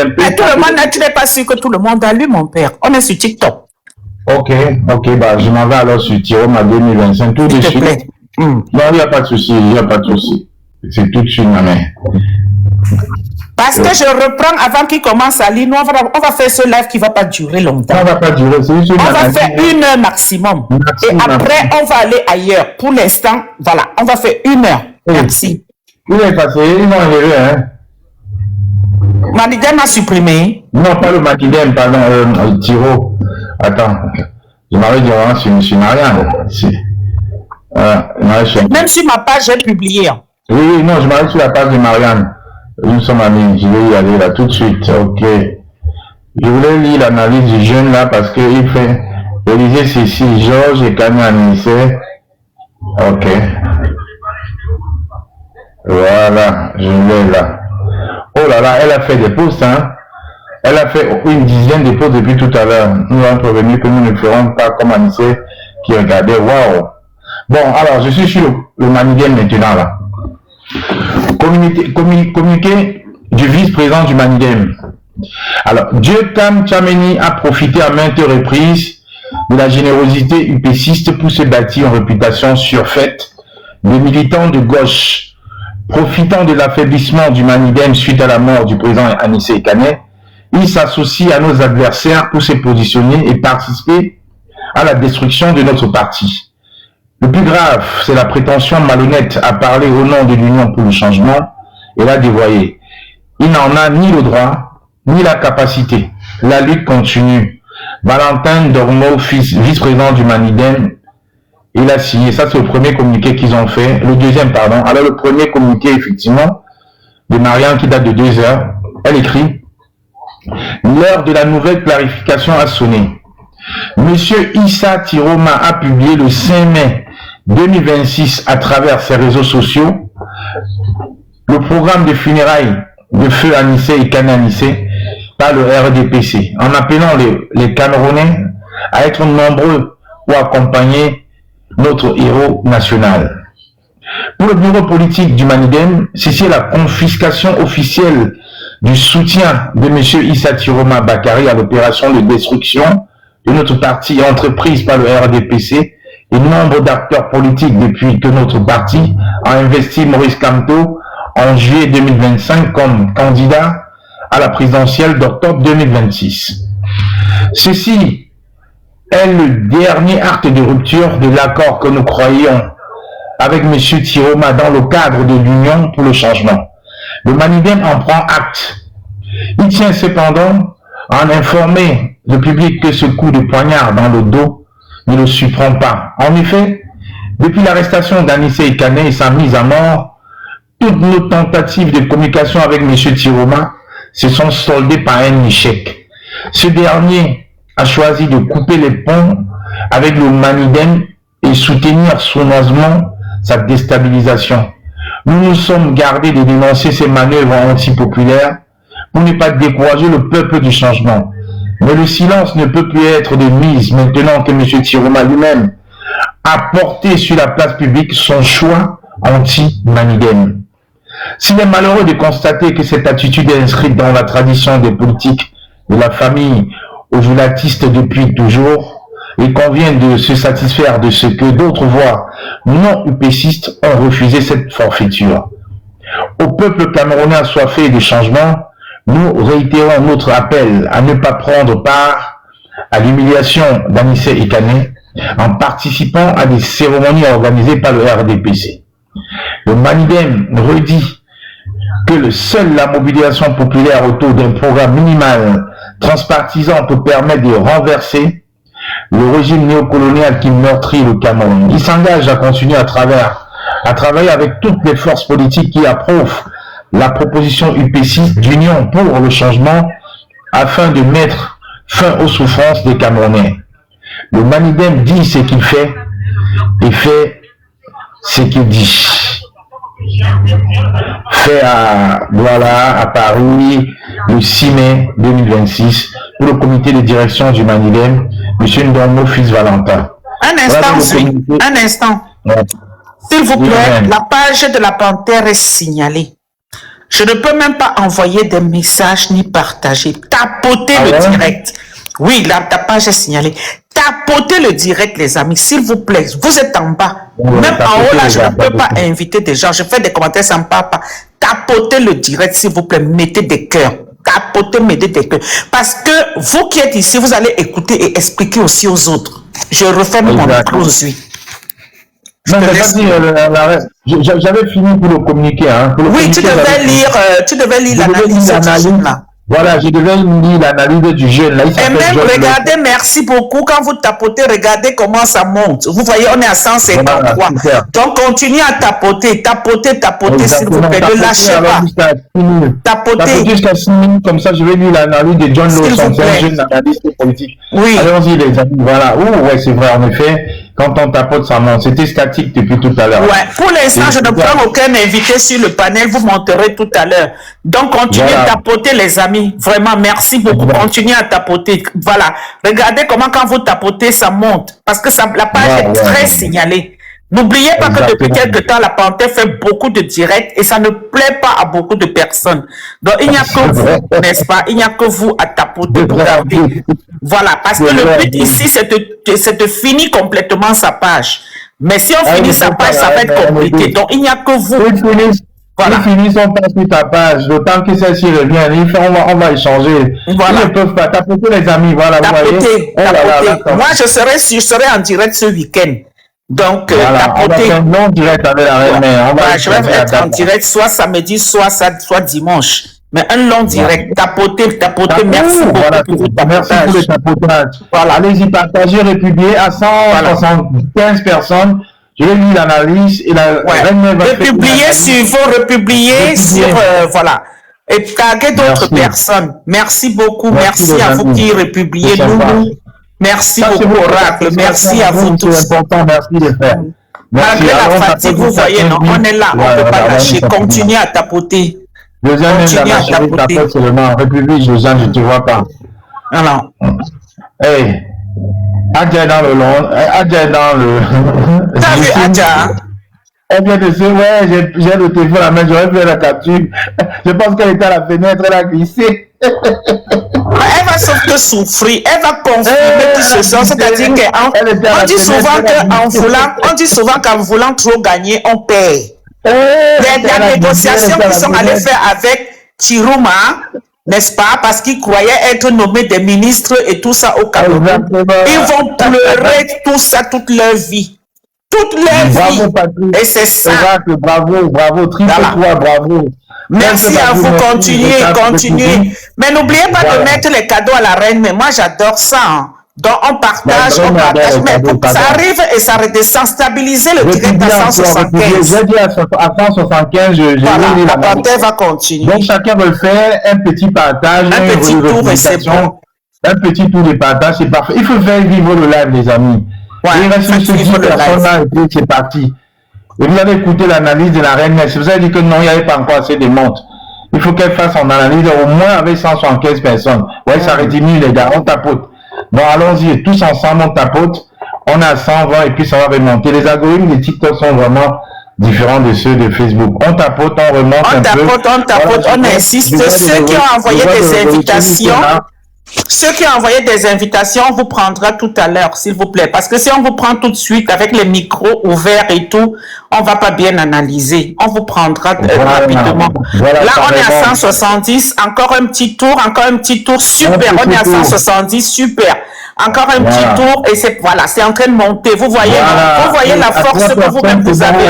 un peu. Mais tout le monde, tu n'es pas sûr que tout le monde a lu, mon père. On est sur TikTok. Ok, bah, je m'en vais alors sur Tiroma 2025 tout de S'il te suite. plaît. Non, il n'y a pas de souci, il n'y a pas de souci. C'est tout de suite, ma mère. Parce que je reprends avant qu'il commence à lire. Nous, on va faire ce live qui ne va pas durer longtemps. Ça ne va pas durer, c'est juste une On va analyse. faire 1 heure maximum. Et après, on va aller ailleurs. Pour l'instant, voilà, on va faire 1 heure. Merci. Il est passé, ils m'ont enlevé, hein. Manidem a supprimé. Non, pas le Makidem, pardon, Tiro. Attends, je m'avais dit, c'est M. Marianne. Même sur ma page, j'ai publié. Oui, non, je m'arrête sur la page de Marianne. Nous sommes amis, je vais y aller là tout de suite. Ok. Je voulais lire l'analyse du jeune là parce qu'il fait Élisée Cécile, Georges et Camille Anissé. Ok. Voilà, je l'ai là. Oh là là, elle a fait des posts, hein. Elle a fait une dizaine de posts depuis tout à l'heure. Nous avons prévenu que nous ne ferons pas comme Anissé qui regardait. Waouh. Bon, alors je suis sur le Manigem maintenant là. Communiqué du vice-président du Manigem. Alors, Dieu Kam Tchameni a profité à maintes reprises de la générosité upéciste pour se bâtir une réputation surfaite des militants de gauche. Profitant de l'affaiblissement du Manigem suite à la mort du président Anissé Kane, il s'associe à nos adversaires pour se positionner et participer à la destruction de notre parti. Le plus grave, c'est la prétention malhonnête à parler au nom de l'Union pour le changement et la dévoyer. Il n'en a ni le droit, ni la capacité. La lutte continue. Valentin Dormo, vice-président du Manigem, il a signé. Ça, c'est le premier communiqué qu'ils ont fait. Le deuxième, pardon. Alors, le premier communiqué, effectivement, de Marianne qui date de 2 heures. Elle écrit « L'heure de la nouvelle clarification a sonné. Monsieur Issa Tiroma a publié le 5 mai 2026 à travers ses réseaux sociaux le programme de funérailles de feu Anissé et Kane Anissé par le RDPC en appelant les Camerounais à être nombreux pour accompagner notre héros national. Pour le bureau politique du Manigem, c'est la confiscation officielle du soutien de M. Issa Tiroma Bakari à l'opération de destruction de notre parti entreprise par le RDPC et nombre d'acteurs politiques depuis que notre parti a investi Maurice Kamto en juillet 2025 comme candidat à la présidentielle d'octobre 2026. Ceci est le dernier acte de rupture de l'accord que nous croyions avec M. Tiroma dans le cadre de l'Union pour le changement. Le Manigem en prend acte. Il tient cependant à en informer le public que ce coup de poignard dans le dos ne le surprend pas. En effet, depuis l'arrestation d'Anissé Kane et sa mise à mort, toutes nos tentatives de communication avec M. Tiroma se sont soldées par un échec. Ce dernier a choisi de couper les ponts avec le Manigem et soutenir sournoisement sa déstabilisation. Nous nous sommes gardés de dénoncer ces manœuvres antipopulaires pour ne pas décourager le peuple du changement. Mais le silence ne peut plus être de mise maintenant que M. Tiroma lui-même a porté sur la place publique son choix anti-Manigem. S'il est malheureux de constater que cette attitude est inscrite dans la tradition des politiques de la famille ojulatiste depuis toujours, il convient de se satisfaire de ce que d'autres voix non upécistes ont refusé cette forfaiture. Au peuple camerounais assoiffé de changement, nous réitérons notre appel à ne pas prendre part à l'humiliation d'Anissé Kane en participant à des cérémonies organisées par le RDPC. Le Manigem redit que seule la mobilisation populaire autour d'un programme minimal transpartisan peut permettre de renverser le régime néocolonial qui meurtrit le Cameroun. Il s'engage à continuer à travailler avec toutes les forces politiques qui approuvent la proposition UPC d'Union pour le changement afin de mettre fin aux souffrances des Camerounais. Le Manigem dit ce qu'il fait et fait ce qu'il dit. Fait à Paris le 6 mai 2026 pour le comité de direction du Manigem, M. Ndongo Fils Valentin. Un instant. Ouais. S'il vous plaît, la page de la Panthère est signalée. Je ne peux même pas envoyer des messages ni partager. Tapotez le direct. Oui, ta page est signalée. Tapotez le direct, les amis, s'il vous plaît. Vous êtes en bas. Même en haut, là, je ne peux pas inviter des gens. Je fais des commentaires, ça ne me parle pas. Tapotez le direct, s'il vous plaît. Mettez des cœurs. Tapotez, mettez des cœurs. Parce que vous qui êtes ici, vous allez écouter et expliquer aussi aux autres. Je referme mon micro aujourd'hui. J'avais fini pour le communiquer. Hein. Pour le oui, tu devais lire l'analyse là. Voilà, je devais lire l'analyse du jeune. Là, et même, regardez, merci beaucoup. Quand vous tapotez, regardez comment ça monte. Vous voyez, on est à 153. Voilà, donc, continuez à tapoter, s'il vous plaît. Ne lâchez pas. Tapotez jusqu'à 6 minutes, comme ça, je vais lire l'analyse de John Lawson, un jeune analyste politique. Oui. Allons-y, les amis. Voilà. Ouais, c'est vrai, en effet. Quand on tapote, ça monte. C'était statique depuis tout à l'heure. Ouais. Pour l'instant, je ne prends aucun invité sur le panel. Vous monterez tout à l'heure. Donc, continuez à tapoter, les amis. Vraiment, merci beaucoup. Continuez à tapoter. Voilà. Regardez comment quand vous tapotez, ça monte. Parce que la page est très signalée. N'oubliez pas que depuis quelque temps, la Panthère fait beaucoup de directs et ça ne plaît pas à beaucoup de personnes. Donc, il n'y a que vous, n'est-ce pas? Il n'y a que vous à tapoter, regarder. Voilà. Parce que le but ici, c'est de finir complètement sa page. Mais si on finit sa page, ça va être compliqué. Donc, il n'y a que vous. Voilà. Ils finissent, on passe sur ta page, d'autant que celle-ci revient, on va échanger. Voilà. Ils ne peuvent pas tapoter, les amis, voilà, tapoter, moi, je serai en direct ce week-end. Donc, tapoter. On va direct avec la reine. Je vais être en direct soit samedi, soit dimanche. Mais un long direct, tapoter, merci beaucoup pour votre tapotage. Merci pour le tapotage. Voilà, allez-y, partagez, republier à 175 personnes. Je vais lire l'analyse et la reine va republier sur vos, republier sur voilà. Et taguer d'autres personnes. Merci beaucoup. Merci à vous qui republiez nous. Merci beaucoup, Oracle. Merci à vous tous. C'est important, merci de faire. Malgré la fatigue, vous voyez, non, on est là, on ne peut pas lâcher. Continuez à tapoter. Josiane, tapote seulement. République, Josiane, je ne te vois pas. Alors. Hey. Adja est dans le long. Adja est dans le. T'as vu Adja? Elle vient de se. Ouais, j'ai le téléphone à la main, j'aurais fait la capture. Je pense qu'elle était à la fenêtre, elle a glissé. Elle va sauf que souffrir, elle va confirmer tout ce sens. C'est-à-dire qu'on dit souvent qu'en voulant trop gagner, on perd. Les négociations qu'ils sont allés faire avec Chiruma, n'est-ce pas, parce qu'ils croyaient être nommés des ministres et tout ça au Cameroun. Ils vont pleurer tout ça toute leur vie. Toute leur vie. Et c'est ça. Bravo, triple 3, bravo. Merci à vous, continuez. Mais n'oubliez pas de mettre les cadeaux à la reine, mais moi j'adore ça. Hein. Donc on partage, mais ça arrive et ça redescend, stabiliser le direct à 175. J'ai dit à 175, la Panthère va continuer. Donc chacun veut faire un petit partage, un petit tour et c'est bon. Un petit tour de partage, c'est parfait. Il faut faire vivre le live, les amis. Il reste ce 10 personnes là et puis c'est parti. Et vous allez écouter l'analyse de la reine. Si vous avez dit que non, il n'y avait pas encore assez de montres. Il faut qu'elle fasse son analyse au moins avec 175 personnes. Ouais, ça rédiminue les gars, on tapote. Bon, allons-y, tous ensemble, on tapote. On est à 120 et puis ça va remonter. Les algorithmes de TikTok sont vraiment différents de ceux de Facebook. On tapote, on remonte un peu. On tapote, on insiste. Ceux qui ont envoyé des invitations... Ceux qui ont envoyé des invitations, on vous prendra tout à l'heure, s'il vous plaît. Parce que si on vous prend tout de suite avec les micros ouverts et tout, on ne va pas bien analyser. On vous prendra rapidement. Là, on est à 170. Encore un petit tour, super. On est à 170, super. Encore un petit tour et c'est c'est en train de monter. Vous voyez, vous voyez la force que vous-même vous avez.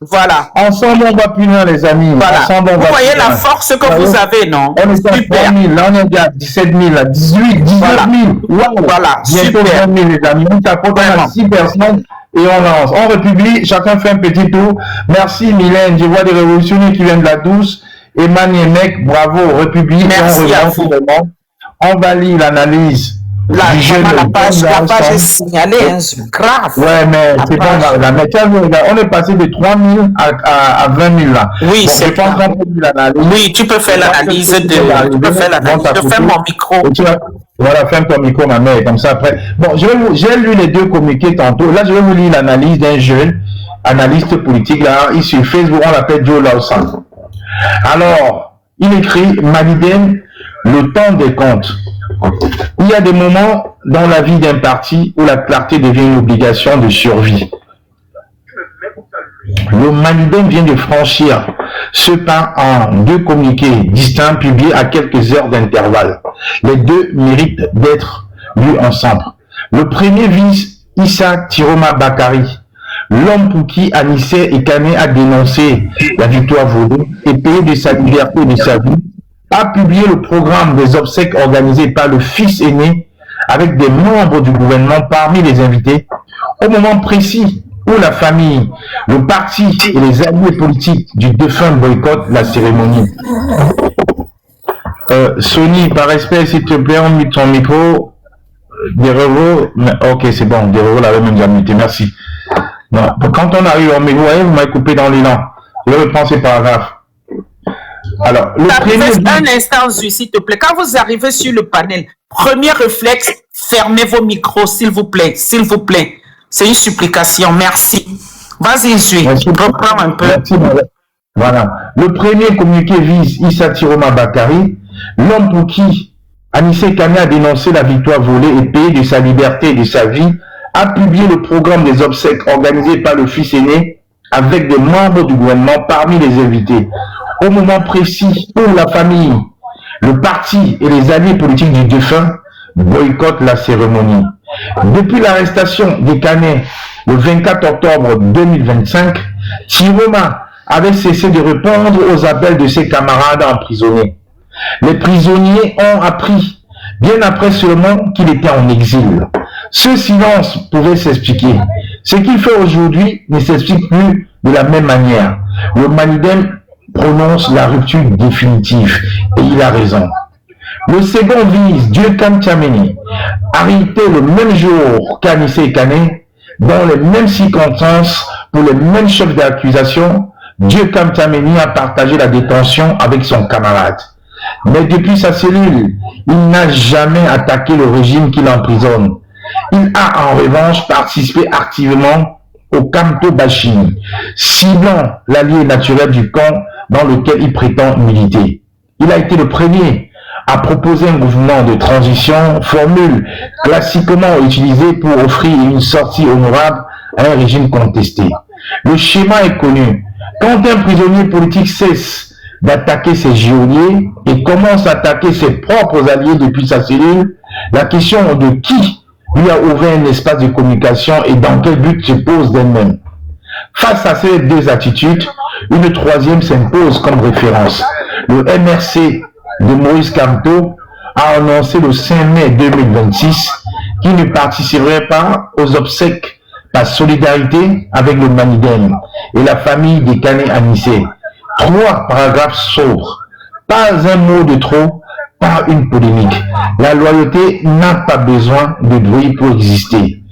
Voilà. Ensemble, on va plus loin, les amis. Voilà. Vous voyez la force que vous avez, non? On est à 3 000, là on est à 17 000, là, 18, 19 000. Wow. Voilà. Bientôt 20 000, les amis. On tapote, on a 6 personnes. Et on lance. On republie, chacun fait un petit tour. Merci Mylène, je vois des révolutionnaires qui viennent de la douce. Eman Yemek, bravo, republie. Merci à vous. On va lire l'analyse. La page est signalée, c'est grave. Ouais, mais c'est bon, on est passé de 3 000 à 20 000 là. Oui, c'est bon. Oui, tu peux faire l'analyse Je ferme mon micro. Voilà, ferme ton micro, ma mère, comme ça après. Bon, j'ai lu les deux communiqués tantôt. Là, je vais vous lire l'analyse d'un jeune analyste politique là, ici sur Facebook, on l'appelle Joe Lawson. Alors, il écrit Manidem, le temps des comptes. Il y a des moments dans la vie d'un parti où la clarté devient une obligation de survie. Le Manidem vient de franchir ce pas en deux communiqués distincts publiés à quelques heures d'intervalle. Les deux méritent d'être lus ensemble. Le premier vise Issa Tiroma Bakari, l'homme pour qui Anissé et Kane a dénoncé la victoire volée et payé de sa liberté et de sa vie, a publié le programme des obsèques organisé par le fils aîné avec des membres du gouvernement parmi les invités, au moment précis où la famille, le parti et les alliés politiques du défunt boycottent la cérémonie. Sony, par respect, s'il te plaît, on mute ton micro. Derevo, ok, c'est bon, Derevo l'avait même déjà muté, merci. Non, quand on arrive en micro, vous m'avez coupé dans l'élan. Je reprends ces paragraphes. Alors, le premier... Un instant, s'il te plaît. Quand vous arrivez sur le panel, premier réflexe, fermez vos micros, s'il vous plaît. S'il vous plaît. C'est une supplication. Merci. Vas-y, Zui. Reprends un peu. Merci, voilà. Le premier communiqué vise Issa Tiroma Bakari, l'homme pour qui Anissé Kane a dénoncé la victoire volée et payé de sa liberté et de sa vie, a publié le programme des obsèques organisé par le fils aîné avec des membres du gouvernement parmi les invités. Au moment précis où la famille, le parti et les alliés politiques du défunt boycottent la cérémonie. Depuis l'arrestation des Kanais le 24 octobre 2025, Tiroma avait cessé de répondre aux appels de ses camarades emprisonnés. Les prisonniers ont appris, bien après seulement, qu'il était en exil. Ce silence pouvait s'expliquer. Ce qu'il fait aujourd'hui ne s'explique plus de la même manière. Le Manidem prononce la rupture définitive et il a raison. Le second vise Dieucam Tchameni, arrêté le même jour qu'Anissé Kane, dans les mêmes circonstances, pour les mêmes chefs d'accusation. Dieucam Tchameni a partagé la détention avec son camarade. Mais depuis sa cellule, il n'a jamais attaqué le régime qui l'emprisonne. Il a en revanche participé activement au Kamto Bashing, ciblant l'allié naturel du camp dans lequel il prétend militer. Il a été le premier à proposer un mouvement de transition, formule classiquement utilisée pour offrir une sortie honorable à un régime contesté. Le schéma est connu. Quand un prisonnier politique cesse d'attaquer ses geôliers et commence à attaquer ses propres alliés depuis sa cellule, la question de qui lui a ouvert un espace de communication et dans quel but se pose d'elle-même. Face à ces deux attitudes, une troisième s'impose comme référence. Le MRC de Moïse Kamto a annoncé le 5 mai 2026 qu'il ne participerait pas aux obsèques par solidarité avec le Manidem et la famille des Kane Anissé. 3 paragraphes sobres, pas un mot de trop, pas une polémique. La loyauté n'a pas besoin de bruit pour exister.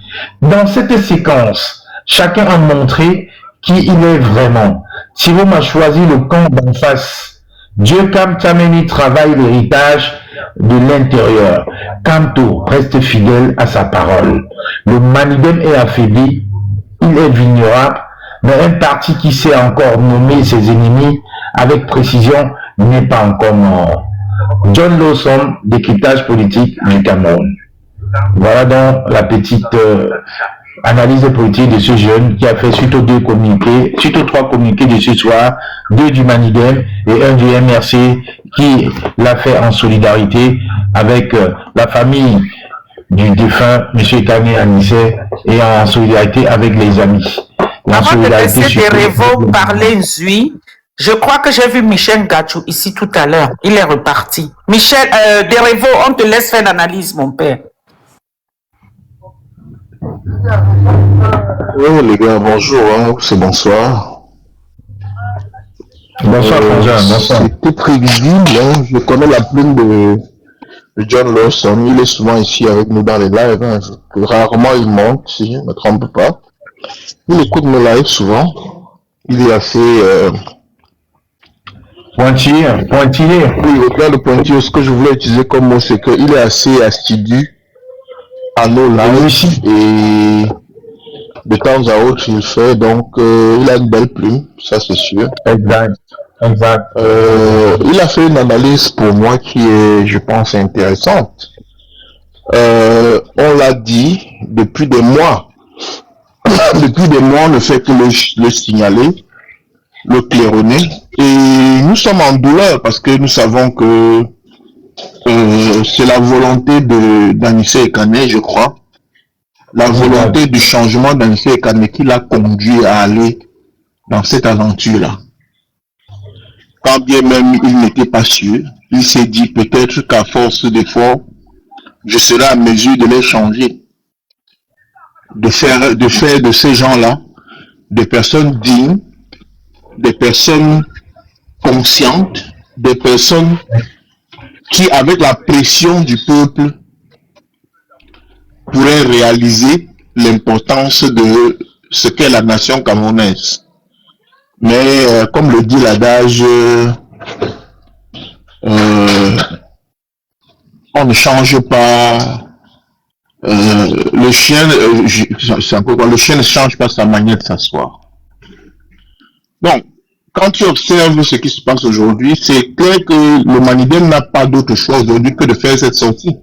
Dans cette séquence, chacun a montré qui il est vraiment. Tiroma a choisi le camp d'en face. Dieucam Tchameni travaille l'héritage de l'intérieur. Kamto reste fidèle à sa parole. Le Manidem est affaibli, il est vulnérable, mais un parti qui sait encore nommer ses ennemis avec précision n'est pas encore mort. John Lawson, décryptage politique du Cameroun. Voilà donc la petite analyse politique de ce jeune qui a fait suite aux 3 communiqués de ce soir, 2 du Manidem et 1 du MRC qui l'a fait en solidarité avec la famille du défunt M. Kane Anissé et en solidarité avec les amis. Avant de laisser Derevo parler, Zui, je crois que j'ai vu Michel Gachou ici tout à l'heure. Il est reparti. Michel, Derevo, on te laisse faire l'analyse, mon père. Oui, les gars, bonjour, hein, c'est bonsoir. Bonsoir, bonsoir. C'était prévisible, hein, je connais la plume de John Lawson, il est souvent ici avec nous dans les lives, hein, rarement il monte, si je ne me trompe pas. Il écoute mes lives souvent, il est assez... Pointillé. Oui, au-delà de pointillé, ce que je voulais utiliser comme mot, c'est qu'il est assez assidu à nos lives et de temps à autre il fait, donc il a une belle plume, ça c'est sûr. Exact. Exact. Il a fait une analyse pour moi qui est, je pense, intéressante. On l'a dit depuis des mois. Depuis des mois, on ne fait que le signaler, le claironner. Et nous sommes en douleur parce que nous savons que c'est la volonté d'Anissé Ekane, je crois. La volonté du changement d'Anissé Ekane qui l'a conduit à aller dans cette aventure-là. Quand bien même il n'était pas sûr, il s'est dit peut-être qu'à force d'efforts, je serai à mesure de les changer. De faire de ces gens-là des personnes dignes, des personnes conscientes, des personnes qui, avec la pression du peuple, pourraient réaliser l'importance de ce qu'est la nation camerounaise. Mais comme le dit l'adage, on ne change pas le chien, le chien ne change pas sa manière de s'asseoir. Donc, quand tu observes ce qui se passe aujourd'hui, c'est clair que le Manidem n'a pas d'autre choix aujourd'hui que de faire cette sortie.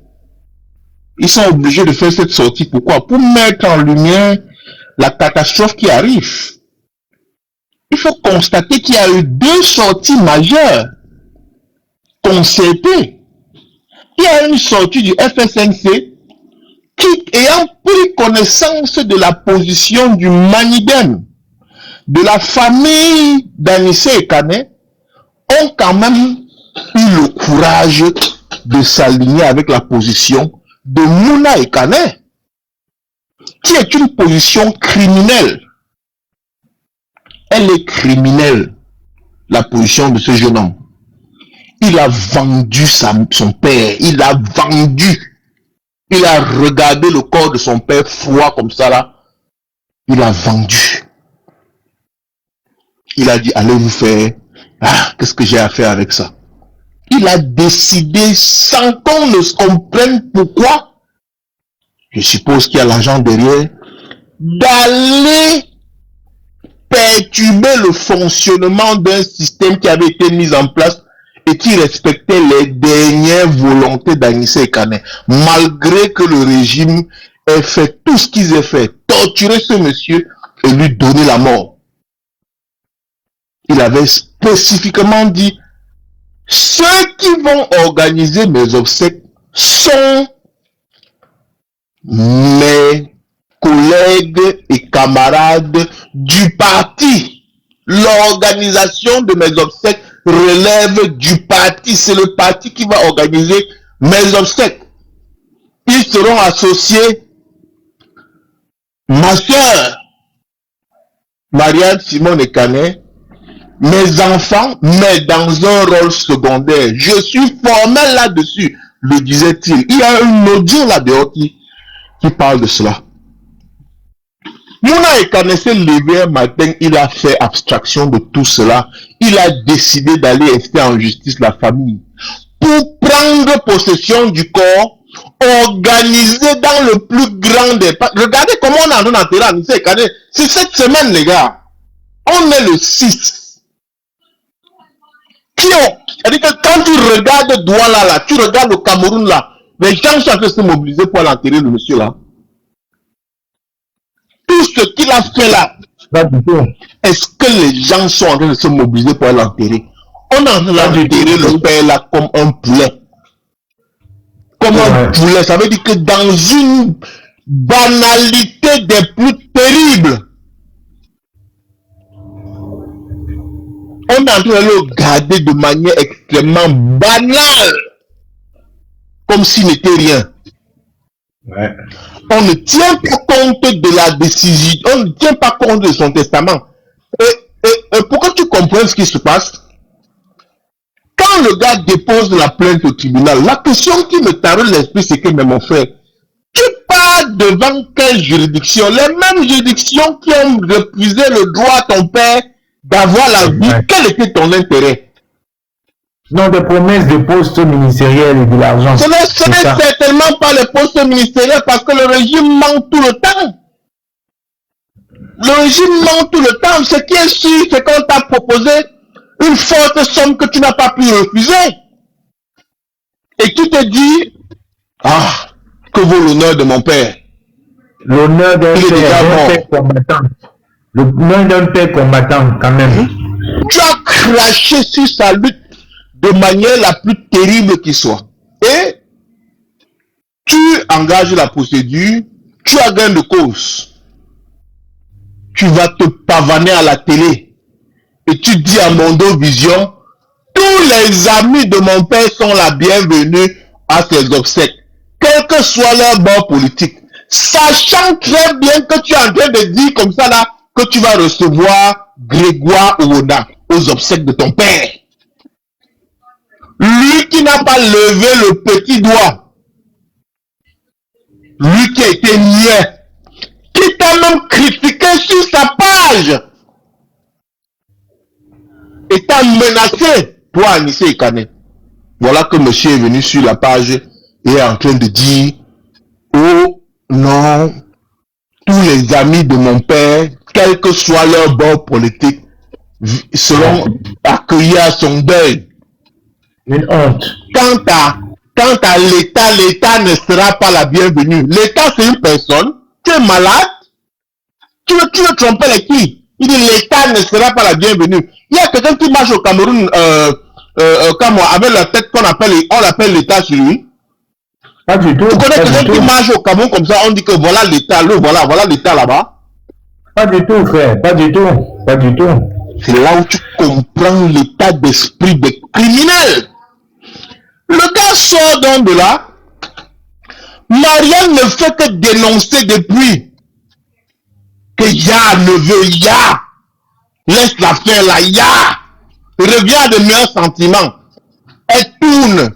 Ils sont obligés de faire cette sortie. Pourquoi? Pour mettre en lumière la catastrophe qui arrive. Il faut constater qu'il y a eu 2 sorties majeures concertées. Il y a une sortie du FSNC qui, ayant pris connaissance de la position du Manidem, de la famille d'Anissé Ekane, ont quand même eu le courage de s'aligner avec la position de Mouna Ekane, qui est une position criminelle. Elle est criminelle, la position de ce jeune homme. Il a vendu son père, il a vendu. Il a regardé le corps de son père froid comme ça là. Il a vendu. Il a dit, allez vous faire. Ah, qu'est-ce que j'ai à faire avec ça? Il a décidé sans qu'on ne comprenne pourquoi. Je suppose qu'il y a l'argent derrière. D'aller perturber le fonctionnement d'un système qui avait été mis en place et qui respectait les dernières volontés d'Anissé Ekane, malgré que le régime ait fait tout ce qu'ils aient fait, torturer ce monsieur et lui donner la mort. Il avait spécifiquement dit, ceux qui vont organiser mes obsèques sont mes collègues et camarades du parti. L'organisation de mes obsèques relève du parti. C'est le parti qui va organiser mes obsèques. Ils seront associés, ma soeur, Marianne Simone Ekane, mes enfants, mais dans un rôle secondaire. Je suis formel là-dessus, le disait-il. Il y a un audio là-dehors qui parle de cela. Mouna Ekane s'est levé un matin, il a fait abstraction de tout cela. Il a décidé d'aller rester en justice la famille pour prendre possession du corps, organisé dans le plus grand des... Regardez comment on a en enterré Anissé Ekane. C'est cette semaine, les gars. On est le 6. C'est-à-dire que quand tu regardes Douala là, tu regardes le Cameroun là, les gens sont en train de se mobiliser pour aller enterrer le monsieur là. Tout ce qu'il a fait là, est-ce que les gens sont en train de se mobiliser pour aller enterrer? On est en train d'enterrer le père là comme un poulet. Comme un poulet, ça veut dire que dans une banalité des plus terribles, on est en train de le garder de manière extrêmement banale, comme s'il n'était rien. Ouais. On ne tient pas compte de la décision, on ne tient pas compte de son testament. Et pour que tu comprennes ce qui se passe, quand le gars dépose la plainte au tribunal, la question qui me taraude l'esprit, c'est que, mais mon frère, tu pars devant quelle juridiction? Les mêmes juridictions qui ont refusé le droit à ton père d'avoir la vie, quel était ton intérêt? Non, des promesses de postes ministériels et de l'argent. Ce n'est certainement pas les postes ministériels parce que le régime manque tout le temps. Le régime manque tout le temps. Ce qui est sûr, c'est qu'on t'a proposé une forte somme que tu n'as pas pu refuser. Et tu te dis, ah, que vaut l'honneur de mon père? L'honneur d'un Il est déjà mort. père combattant. L'honneur d'un père combattant, quand même. Tu as craché sur sa lutte de manière la plus terrible qui soit. Et tu engages la procédure, tu as gain de cause. Tu vas te pavaner à la télé et tu dis à Mondo Vision, tous les amis de mon père sont la bienvenue à ses obsèques, quel que soit leur bord politique, sachant très bien que tu es en train de dire comme ça là, que tu vas recevoir Grégoire Ouona aux obsèques de ton père. Lui qui n'a pas levé le petit doigt, lui qui a été niais, qui t'a même critiqué sur sa page et t'a menacé, toi Anissé Ekane. Voilà que monsieur est venu sur la page et est en train de dire, oh non, tous les amis de mon père, quel que soit leur bord politique, seront accueillis à son deuil. Une honte. Quant à l'État, l'État ne sera pas la bienvenue. L'État, c'est une personne. Tu es malade. Tu veux tromper les qui? Il dit l'État ne sera pas la bienvenue. Il y a quelqu'un qui marche au Cameroun comme avec la tête qu'on appelle, on l'appelle l'État sur lui. Pas du tout. Tu connais quelqu'un qui marche au Cameroun comme ça, on dit que voilà l'État, voilà l'État là-bas. Pas du tout, frère. Pas du tout. Pas du tout. C'est là où tu comprends l'état d'esprit des criminels. Le gars sort donc de là. Marianne ne fait que dénoncer depuis que Ya ne veut Ya. Laisse la faire là, Ya. Revient à de meilleurs sentiments. Elle tourne.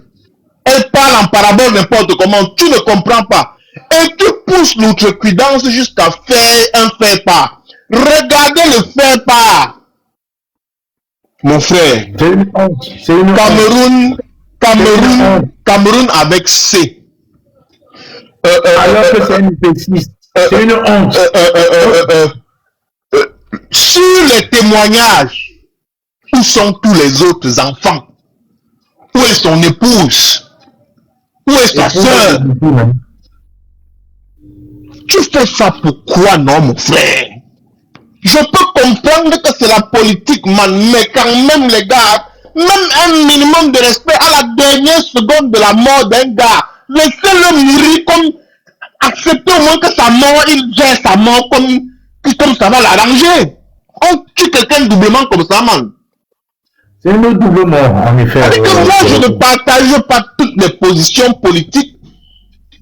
Elle parle en parabole n'importe comment. Tu ne comprends pas. Et tu pousses l'outrecuidance jusqu'à faire un faire-part. Regardez le faire-part. Mon frère. C'est une honte. C'est une honte. Cameroun avec C. Alors que c'est une péciste. C'est une honte. Sur les témoignages, où sont tous les autres enfants? Où est son épouse? Où est sa soeur? Tu fais ça pourquoi non, mon frère? Je peux comprendre que c'est la politique, man, mais quand même, les gars, même un minimum de respect à la dernière seconde de la mort d'un gars. Laissez-le mourir comme... Acceptez au moins que sa mort, il gère sa mort comme ça va l'arranger. On tue quelqu'un doublement comme ça, man. C'est une double mort, en effet. Moi, je ne partage pas toutes les positions politiques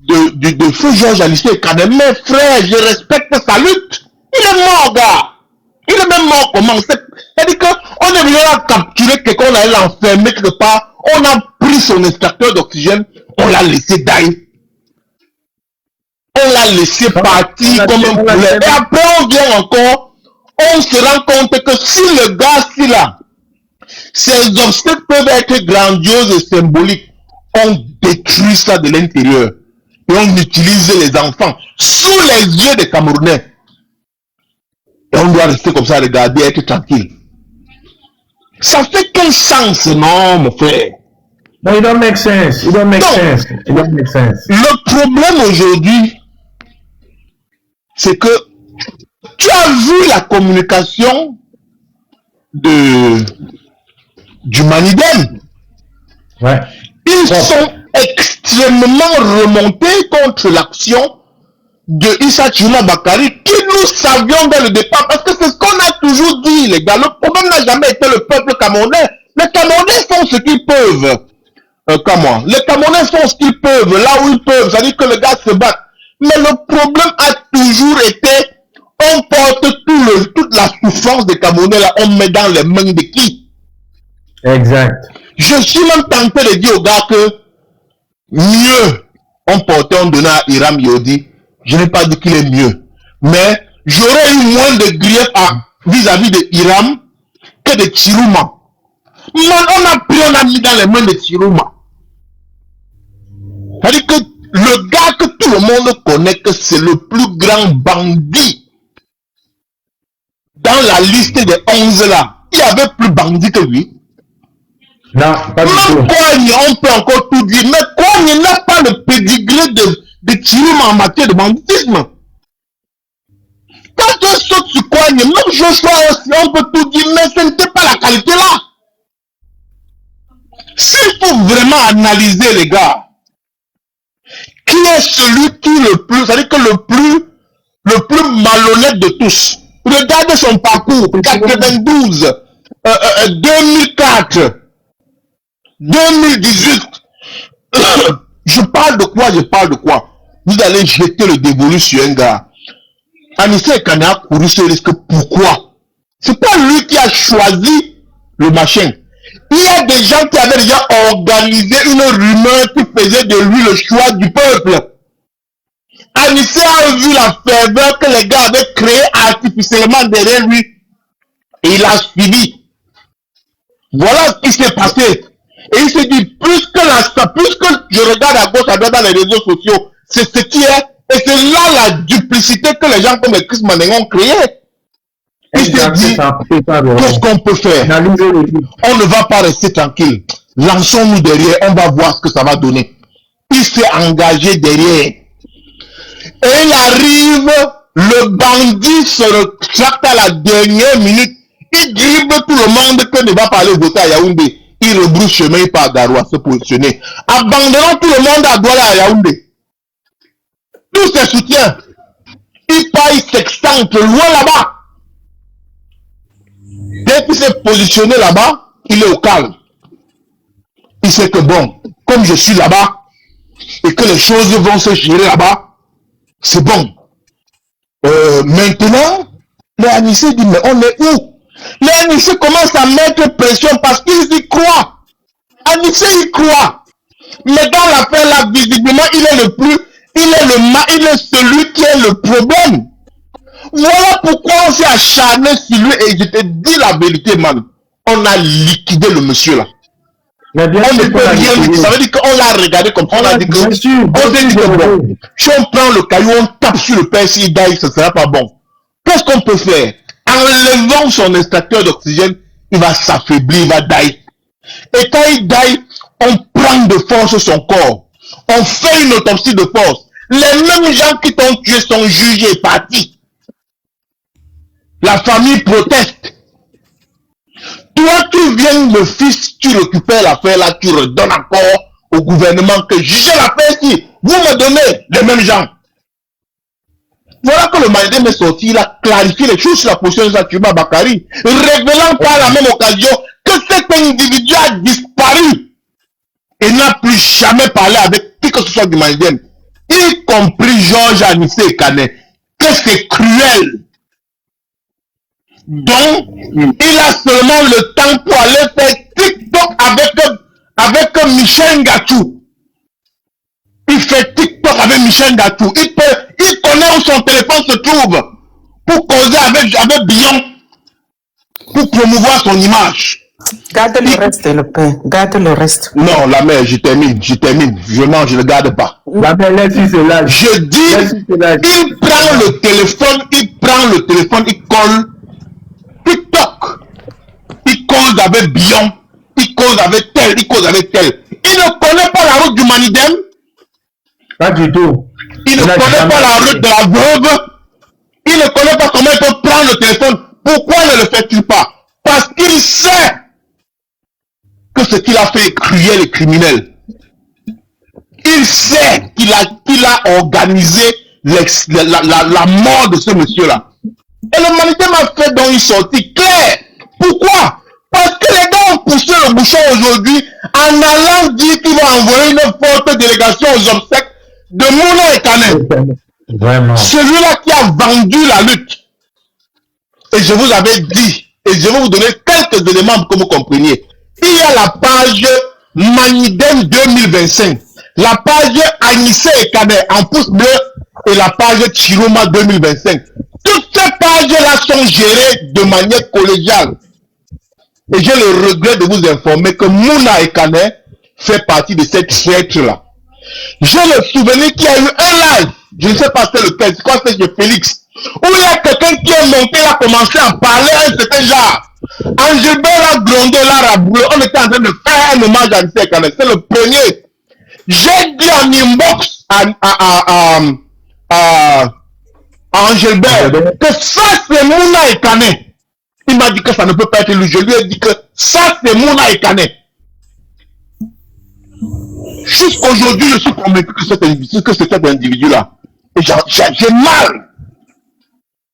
de feu Georges Anissé Ekane. Mais frère, je respecte sa lutte. Il est mort, gars. Il est même mort comment? C'est-à-dire qu'on est venu à capturer quelqu'un, on allait l'enfermer quelque part, on a pris son extracteur d'oxygène, on l'a laissé die. On l'a laissé partir comme un poulet. Et après, on vient encore, on se rend compte que si le gars, si là, ces obstacles peuvent être grandioses et symboliques, on détruit ça de l'intérieur. Et on utilise les enfants sous les yeux des Camerounais. Et on doit rester comme ça, regarder, être tranquille. Ça fait quel sens, non, mon frère? No, it don't make sense. It don't make sense. It don't make sense. Le problème aujourd'hui, c'est que tu as vu la communication du Manidem. Ouais. Ils sont extrêmement remontés contre l'action de Issa Tchouma Bakary, qui nous savions dès le départ, parce que c'est ce qu'on a toujours dit, les gars. Le problème n'a jamais été le peuple camerounais. Les Camerounais font ce qu'ils peuvent. Les Camerounais font ce qu'ils peuvent, là où ils peuvent. C'est-à-dire que le gars se bat. Mais le problème a toujours été, on porte toute la souffrance des Camerounais, là, on met dans les mains de qui? Exact. Je suis même tenté de dire aux gars que mieux on portait, on donnait à Hiram Yodi. Je n'ai pas dit qu'il est mieux. Mais j'aurais eu moins de grief vis-à-vis de Hiram que de Chiruma. Man, on a mis dans les mains de Chiruma. C'est-à-dire que le gars que tout le monde connaît, que c'est le plus grand bandit dans la liste des 11 là, il y avait plus bandit que lui. Non, pas du tout. Même Kogne, on peut encore tout dire, mais Kogne n'a pas le pédigré de Chiroma en matière de banditisme. Quand on saute sur Kogne, même Joshua aussi, on peut tout dire, mais ce n'était pas la qualité là. S'il faut vraiment analyser les gars, qui est celui qui le plus, c'est-à-dire que le plus malhonnête de tous. Regardez son parcours, 92, 2004, 2018. Je parle de quoi? Vous allez jeter le dévolu sur un gars. Anissa Ekane a couru ce risque. Pourquoi? C'est pas lui qui a choisi le machin. Il y a des gens qui avaient déjà organisé une rumeur qui faisait de lui le choix du peuple. Anissa a vu la ferveur que les gars avaient créée artificiellement derrière lui. Et il a suivi. Voilà ce qui s'est passé. Et il se dit, plus que je regarde à gauche, à droite dans les réseaux sociaux, c'est ce qui est. Et c'est là la duplicité que les gens comme Chris Manégon ont créé. Il se dit, qu'est-ce qu'on peut faire? On ne va pas rester tranquille. Lançons-nous derrière, on va voir ce que ça va donner. Il s'est engagé derrière. Et il arrive, le bandit se retracte à la dernière minute. Il dribble tout le monde que ne va pas aller voter à Yaoundé. Il rebrousse chemin, il part à Garoua se positionner. Abandonnant tout le monde à Douala à Yaoundé. Tous ses soutiens. Il part, il s'extente loin là-bas. Dès qu'il s'est positionné là-bas, il est au calme. Il sait que bon, comme je suis là-bas, et que les choses vont se gérer là-bas, c'est bon. Maintenant, les Anissé dit, mais on est où? Les Anissé commencent à mettre pression parce qu'ils y croient. Anissé y croit. Mais dans l'affaire là, visiblement, il est celui qui est le problème. Voilà pourquoi on s'est acharné sur lui et je te dis la vérité, man. On a liquidé le monsieur là. On ne peut rien dire. Ça veut dire qu'on l'a regardé comme ça. On a dit que on s'est dit que bon, si on prend le caillou, on tape sur le père, s'il daille, ce ne sera pas bon. Qu'est-ce qu'on peut faire? En levant son extracteur d'oxygène, il va s'affaiblir, il va dailler. Et quand il daille, on prend de force son corps. On fait une autopsie de force. Les mêmes gens qui t'ont tué sont jugés et partis. La famille proteste. Toi, tu viens le fils, tu récupères l'affaire là, tu redonnes encore au gouvernement que jugez l'affaire ici. Vous me donnez les mêmes gens. Voilà que le Maïdem est sorti, il a clarifié les choses sur la position de Sakiba Bakari, révélant par la même occasion que cet individu a disparu et n'a plus jamais parlé avec qui que ce soit du Maïdem, y compris Georges Anissé Ekane, que c'est cruel. Donc, il a seulement le temps pour aller faire TikTok avec Michel Ngatou. Il fait TikTok avec Michel Ngatou. Il connaît où son téléphone se trouve pour causer avec Bion, pour promouvoir son image. Garde le reste, le père. Garde le reste. Non, la mère, je termine. Je ne le garde pas. La mère, laisse-y cela. Je dis, il prend le téléphone, il colle TikTok. Il cause avec Bion, il cause avec tel. Il ne connaît pas la route du Manidem. Pas du tout. Il ne connaît pas la route de la veuve. Il ne connaît pas comment il peut prendre le téléphone. Pourquoi ne le fait-il pas? Parce qu'il sait que ce qu'il a fait est cruel et criminel. Il sait qu'il a organisé la mort de ce monsieur-là. Et le Manidem a fait donc une sortie claire. Pourquoi? Parce que les gars ont poussé le bouchon aujourd'hui en allant dire qu'ils vont envoyer une forte délégation aux obsèques de Mouna Ekane. Vraiment. Celui-là qui a vendu la lutte. Et je vous avais dit, et je vais vous donner quelques éléments pour que vous compreniez. Il y a la page Manidem 2025, la page Anissé Ekane en pouce bleu et la page Chiroma 2025. Toutes ces pages-là sont gérées de manière collégiale. Et j'ai le regret de vous informer que Mouna Ekane fait partie de cette traître-là. J'ai le souvenir qu'il y a eu un live, je ne sais pas c'est lequel, c'est quoi, c'est chez Félix, où il y a quelqu'un qui est monté, il a commencé à parler à un certain genre. Angelbert a grondé, l'a raboulé. On était en train de faire un hommage à Anissé Ekane. C'est le premier. J'ai dit en inbox à Angelbert que ça c'est Mouna Ekane. Il m'a dit que ça ne peut pas être lui. Je lui ai dit que ça c'est Mouna Ekane. Jusqu'aujourd'hui, je suis convaincu que c'est cet individu-là. Et j'ai mal.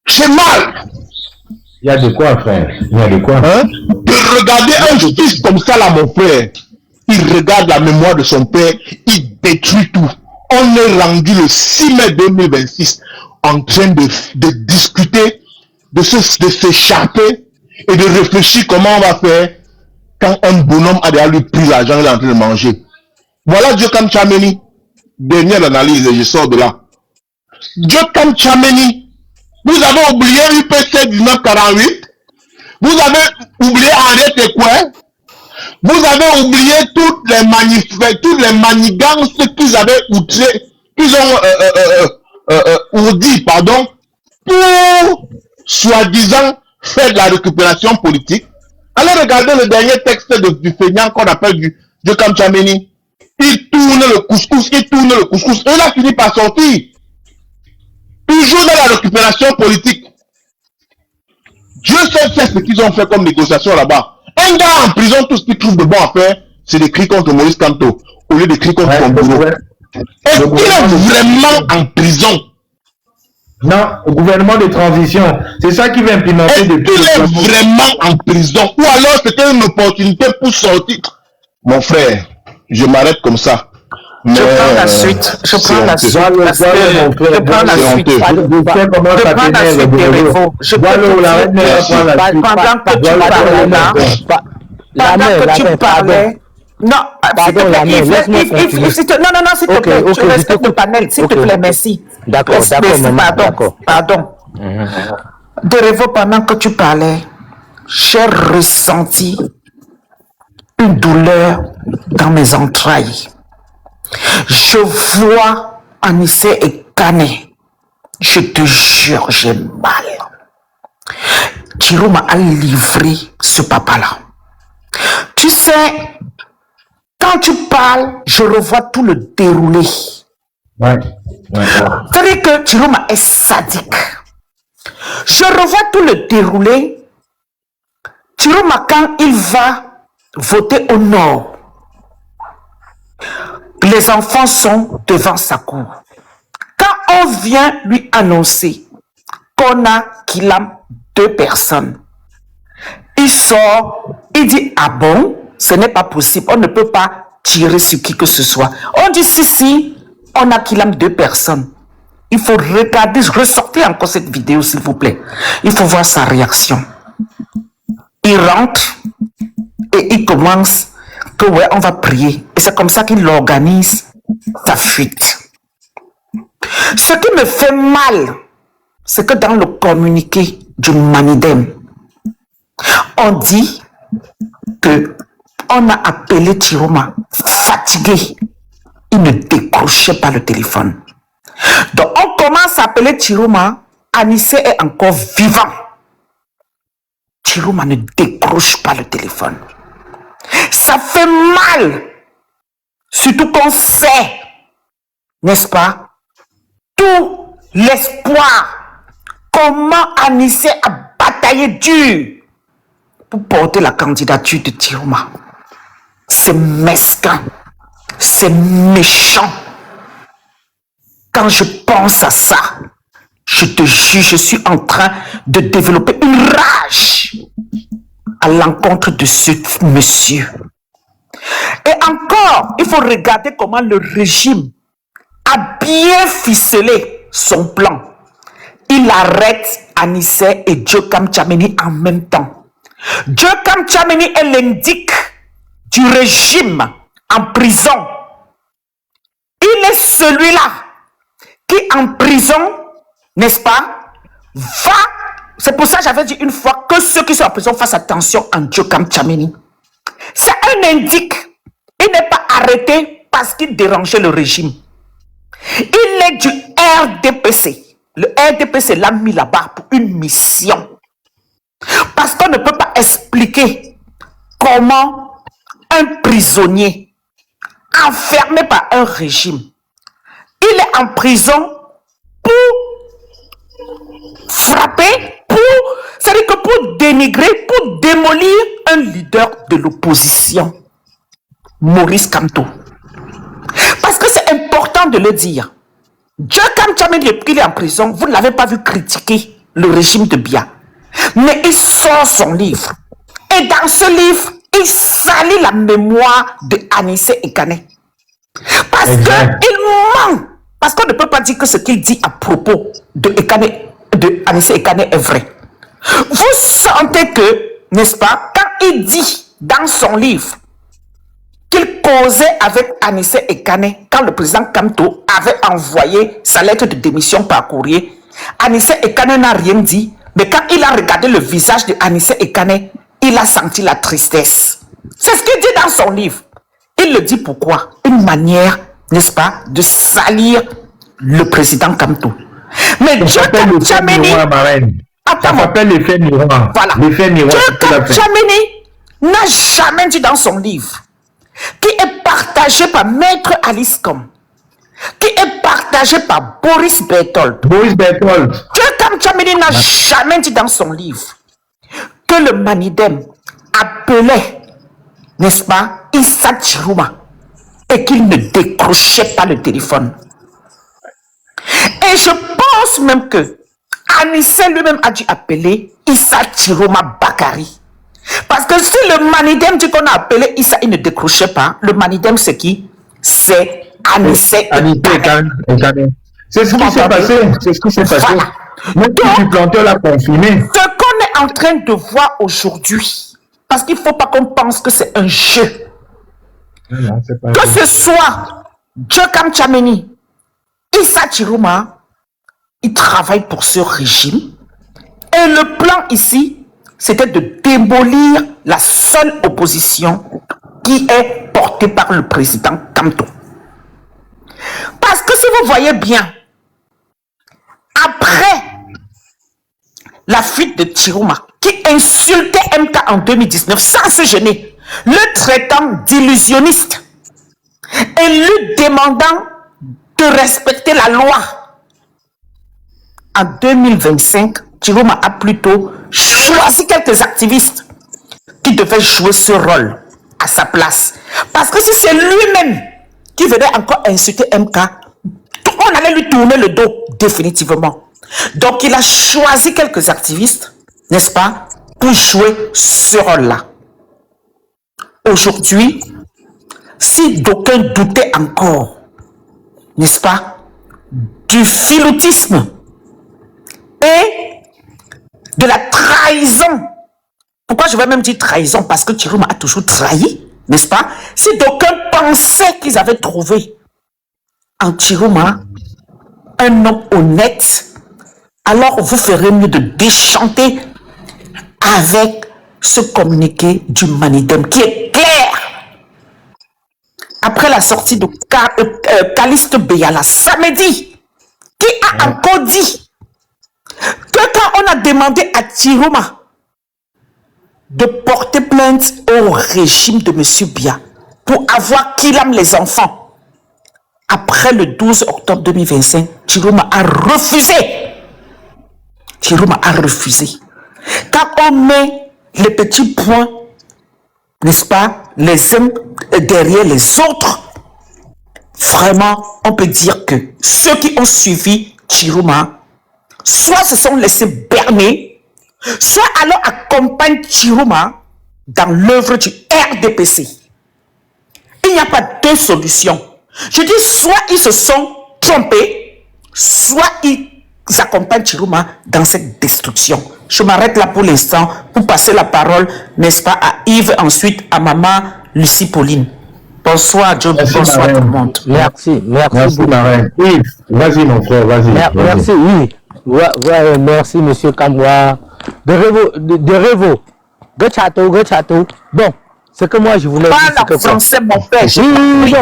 J'ai mal. Il y a de quoi, frère. Il y a de quoi. Hein? De regarder un fils comme ça, là, mon frère. Il regarde la mémoire de son père. Il détruit tout. On est rendu le 6 mai 2026 en train de discuter, de s'échapper et de réfléchir comment on va faire quand un bonhomme a déjà lui pris l'argent, il est en train de manger. Voilà Djokam Tchameni. Dernière analyse, et je sors de là. Djokam Tchameni. Vous avez oublié UPC 1948. Vous avez oublié Henriette Ekoué. Vous avez oublié toutes les manigances qu'ils avaient outré, qu'ils ont ourdi, pardon, pour soi-disant faire de la récupération politique. Allez regarder le dernier texte du feignant qu'on appelle du Djokam Tchameni. Il tourne le couscous, et il a fini par sortir. Toujours dans la récupération politique. Dieu sait ce qu'ils ont fait comme négociation là-bas. Un gars en prison, tout ce qu'il trouve de bon à faire, c'est d'écrire contre Maurice Kamto, au lieu d'écrire contre son boulot. Est-ce qu'il est vraiment en prison? Non, au gouvernement de transition. C'est ça qui va implémenter depuis. Est-ce qu'il est vraiment en prison? Ou alors c'était une opportunité pour sortir? Mon frère, je m'arrête comme ça. Mais je prends la suite. Je prends la suite. Je prends la suite. Je prends la suite des réseaux. Je pendant que tu parlais là, pendant que tu parlais. Non, pardon, laisse-moi continuer. Non, s'il te plaît, tu respectes le panel, s'il te plaît, merci. D'accord, pardon. De Révo, pendant que tu parlais, j'ai ressenti une douleur dans mes entrailles. Je vois Anissé Ekane. Je te jure, j'ai mal. Chiroma a livré ce papa-là. Tu sais, quand tu parles, je revois tout le déroulé. Ouais. C'est-à-dire que Chiroma est sadique. Je revois tout le déroulé. Chiroma, quand il va voter au nord, les enfants sont devant sa cour. Quand on vient lui annoncer qu'on a Kilam 2 personnes, il sort, il dit ah bon, ce n'est pas possible, on ne peut pas tirer sur qui que ce soit. On dit si, on a Kilam 2 personnes. Il faut regarder, ressortir encore cette vidéo s'il vous plaît. Il faut voir sa réaction. Il rentre et il commence que ouais, on va prier. Et c'est comme ça qu'il organise sa fuite. Ce qui me fait mal, c'est que dans le communiqué du Manidem, on dit que on a appelé Chiroma fatigué. Il ne décrochait pas le téléphone. Donc on commence à appeler Chiroma. Anissé est encore vivant. Chiroma ne décroche pas le téléphone. Ça fait mal. Surtout qu'on sait, n'est-ce pas, tout l'espoir, comment Anissé a bataillé dur pour porter la candidature de Chiroma. C'est mesquin, c'est méchant. Quand je pense à ça, je te jure, je suis en train de développer une rage à l'encontre de ce monsieur. Et encore, il faut regarder comment le régime a bien ficelé son plan. Il arrête Anissé et Djokam Tchameni en même temps. Djokam Tchameni est l'indique du régime en prison. Il est celui-là qui en prison, n'est-ce pas, va. C'est pour ça que j'avais dit une fois que ceux qui sont en prison fassent attention en Djokam Tchameni. C'est un indique. Il n'est pas arrêté parce qu'il dérangeait le régime. Il est du RDPC. Le RDPC l'a mis là-bas pour une mission. Parce qu'on ne peut pas expliquer comment un prisonnier enfermé par un régime, il est en prison pour frapper, c'est-à-dire que pour dénigrer, pour démolir un leader de l'opposition, Maurice Kamto. Parce que c'est important de le dire. Djokam Tchameni, depuis qu'il est en prison, vous ne l'avez pas vu critiquer le régime de Biya. Mais il sort son livre. Et dans ce livre, il salit la mémoire de Anissé Ekane. Parce qu'il ment. Parce qu'on ne peut pas dire que ce qu'il dit à propos de Anissé Ekane est vrai. Vous sentez que, n'est-ce pas, quand il dit dans son livre qu'il causait avec Anissé Ekane, quand le président Kamto avait envoyé sa lettre de démission par courrier, Anissé Ekane n'a rien dit, mais quand il a regardé le visage de Anissé Ekane, il a senti la tristesse. C'est ce qu'il dit dans son livre. Il le dit pourquoi? Une manière, n'est-ce pas, de salir le président Kamto. Mais Djokam Tchameni, ça s'appelle l'effet miroir. Voilà. L'effet miroir. Djokam Tchameni n'a jamais dit dans son livre, qui est partagé par Maître Alice Com, qui est partagé par Boris Berthold. Djokam Tchameni n'a jamais dit dans son livre que le Manidem appelait, n'est-ce pas, Issa Chirouma et qu'il ne décrochait pas le téléphone. Et je pense même que Anissé lui-même a dû appeler Issa Chirouma Bakari. Parce que si le Manidem dit qu'on a appelé Issa, il ne décrochait pas, le Manidem c'est qui? C'est Anissé Ekane. C'est ce qui s'est passé. C'est ce qui s'est passé. Même si du planteur l'a confirmé. Ce qu'on est en train de voir aujourd'hui, parce qu'il ne faut pas qu'on pense que c'est un jeu. Non, que ce soit Djokam Tchameni, Issa Chirouma, ils travaillent pour ce régime. Et le plan ici, c'était de démolir la seule opposition qui est portée par le président Kamto. Parce que si vous voyez bien, après la fuite de Chirouma, qui insultait MK en 2019 sans se gêner, le traitant d'illusionniste et lui demandant de respecter la loi. En 2025, Chirouma a plutôt choisi quelques activistes qui devaient jouer ce rôle à sa place. Parce que si c'est lui-même qui venait encore insulter MK, on allait lui tourner le dos définitivement. Donc il a choisi quelques activistes, n'est-ce pas, pour jouer ce rôle-là. Aujourd'hui, si d'aucuns doutaient encore, n'est-ce pas, du filoutisme et de la trahison. Pourquoi je vais même dire trahison? Parce que Chirouma a toujours trahi, n'est-ce pas? Si d'aucuns pensaient qu'ils avaient trouvé en Chirouma un homme honnête, alors vous ferez mieux de déchanter avec ce communiqué du Manidem qui est clair. Après la sortie de Caliste Beyala samedi, qui a encore dit que quand on a demandé à Chirouma de porter plainte au régime de M. Biya pour avoir qu'il aime les enfants, après le 12 octobre 2025, Chirouma a refusé. Chirouma a refusé. Quand on met les petits points, n'est-ce pas, les uns derrière les autres, vraiment, on peut dire que ceux qui ont suivi Chirouma, soit se sont laissés berner, soit alors accompagnent Chirouma dans l'œuvre du RDPC. Il n'y a pas deux solutions. Je dis, soit ils se sont trompés, soit ils accompagnent Chirouma dans cette destruction. Je m'arrête là pour l'instant pour passer la parole, n'est-ce pas, à Yves, ensuite à maman Lucie Pauline. Bonsoir, Joe. Bonsoir tout le monde. Merci. Merci, Marraine. Yves, vas-y, mon frère, vas-y. Merci, oui. Ouais, merci, monsieur Kamwa. De Revo. De Château. Bon, ce que moi je voulais dire. Pas français, mon père. Oui.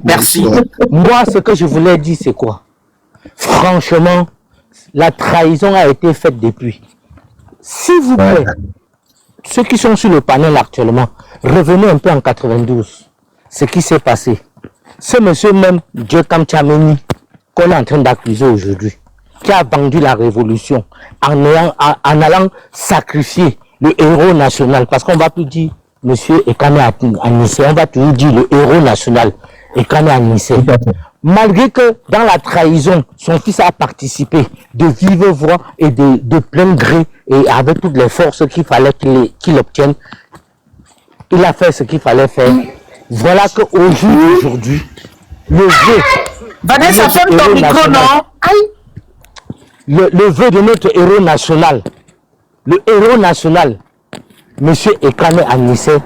Merci. Moi, ce que je voulais dire, c'est quoi? Franchement, la trahison a été faite depuis. S'il vous plaît, ceux qui sont sur le panel actuellement, revenez un peu en 92. Ce qui s'est passé. Ce monsieur même, Djekam Tchameni, qu'on est en train d'accuser aujourd'hui, qui a vendu la révolution en allant sacrifier le héros national. Parce qu'on ne va plus dire monsieur Ekane Anissé, on va toujours dire le héros national, Ekane Anissé. Malgré que dans la trahison, son fils a participé de vive voix et de plein gré et avec toutes les forces qu'il fallait qu'il obtienne, il a fait ce qu'il fallait faire. Voilà qu'au jour d'aujourd'hui, le vœu... Vanessa, ferme ton micro, non? Le vœu de notre héros national, le héros national, M. Ekane Anissé,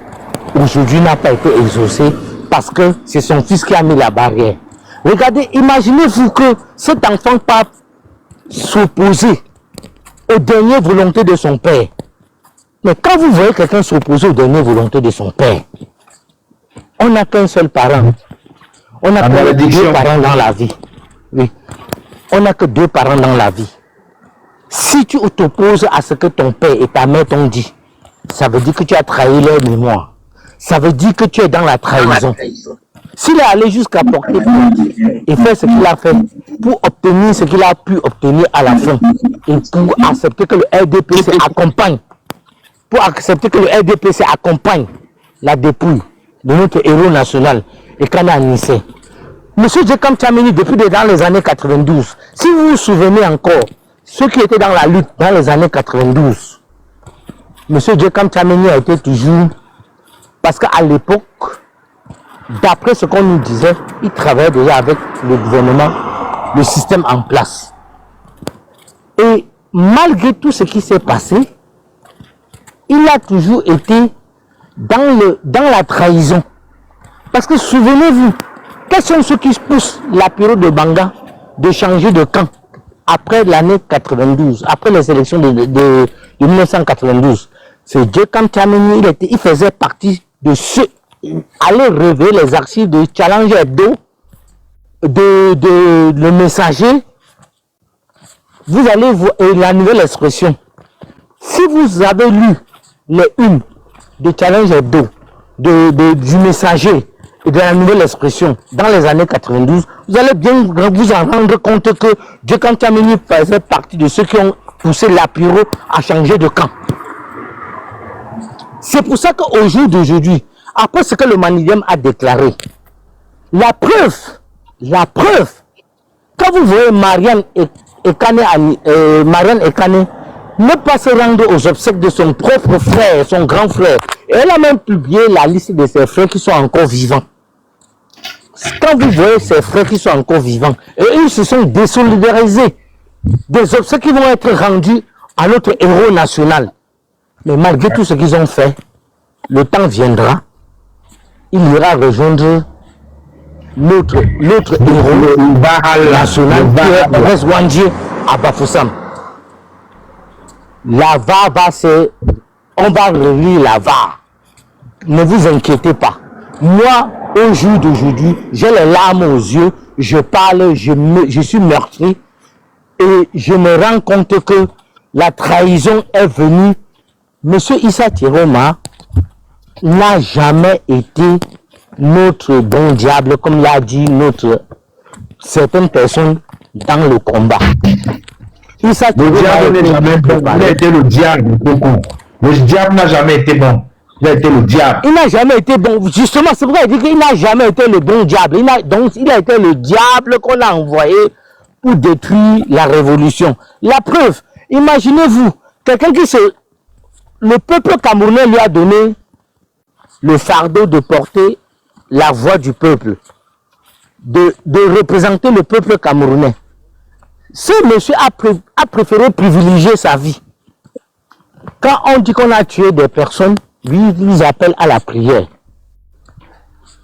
aujourd'hui n'a pas été exaucé parce que c'est son fils qui a mis la barrière. Regardez, imaginez-vous que cet enfant pas s'opposer aux dernières volontés de son père. Mais quand vous voyez quelqu'un s'opposer aux dernières volontés de son père, on n'a qu'un seul parent. On n'a que deux parents dans la vie. Oui. On n'a que deux parents dans la vie. Si tu t'opposes à ce que ton père et ta mère t'ont dit, ça veut dire que tu as trahi leur mémoire. Ça veut dire que tu es dans la trahison. S'il est allé jusqu'à porter plainte et faire ce qu'il a fait pour obtenir ce qu'il a pu obtenir à la fin et pour accepter que le RDPC accompagne la dépouille de notre héros national, Ekane Anissé. Monsieur Djekam Tchameni, depuis dans les années 92, si vous vous souvenez encore, ceux qui étaient dans la lutte dans les années 92, monsieur Djekam Tchameni a été toujours, parce qu'à l'époque, d'après ce qu'on nous disait, il travaillait déjà avec le gouvernement, le système en place. Et malgré tout ce qui s'est passé, il a toujours été dans la trahison. Parce que souvenez-vous, quels sont ceux qui poussent la période de Banga de changer de camp après l'année 92, après les élections de 1992? C'est Djekam Tchameni, il faisait partie de ceux aller révéler les archives de Challenge Hebdo, le Messager. Vous allez voir la nouvelle expression. Si vous avez lu les unes de Challenge Hebdo, du Messager et de la nouvelle expression dans les années 92, vous allez bien vous en rendre compte que Djekam Tchameni faisait partie de ceux qui ont poussé l'Apiro à changer de camp. C'est pour ça qu'au jour d'aujourd'hui, après ce que le Manigem a déclaré, la preuve, quand vous voyez Marianne Ekane ne pas se rendre aux obsèques de son propre frère, son grand frère, et elle a même publié la liste de ses frères qui sont encore vivants. Quand vous voyez ses frères qui sont encore vivants, et ils se sont désolidarisés des obsèques qui vont être rendus à notre héros national. Mais malgré tout ce qu'ils ont fait, le temps viendra, il ira rejoindre notre héros national qui est Reswandje à Bafoussam. La VAR on va relire la VAR. Ne vous inquiétez pas. Moi, au jour d'aujourd'hui, j'ai les larmes aux yeux, je parle, je suis meurtri et je me rends compte que la trahison est venue. Monsieur Issa Tiroma n'a jamais été notre bon diable, comme l'a dit certaines personnes dans le combat. Issa Tiroma il a été le diable. Le diable n'a jamais été bon. Il a été le diable. Il n'a jamais été bon. Justement, c'est pourquoi il dit qu'il n'a jamais été le bon diable. Donc, il a été le diable qu'on a envoyé pour détruire la révolution. La preuve, imaginez-vous, quelqu'un le peuple camerounais lui a donné le fardeau de porter la voix du peuple, de représenter le peuple camerounais. Ce monsieur a préféré privilégier sa vie. Quand on dit qu'on a tué des personnes, lui, il nous appelle à la prière.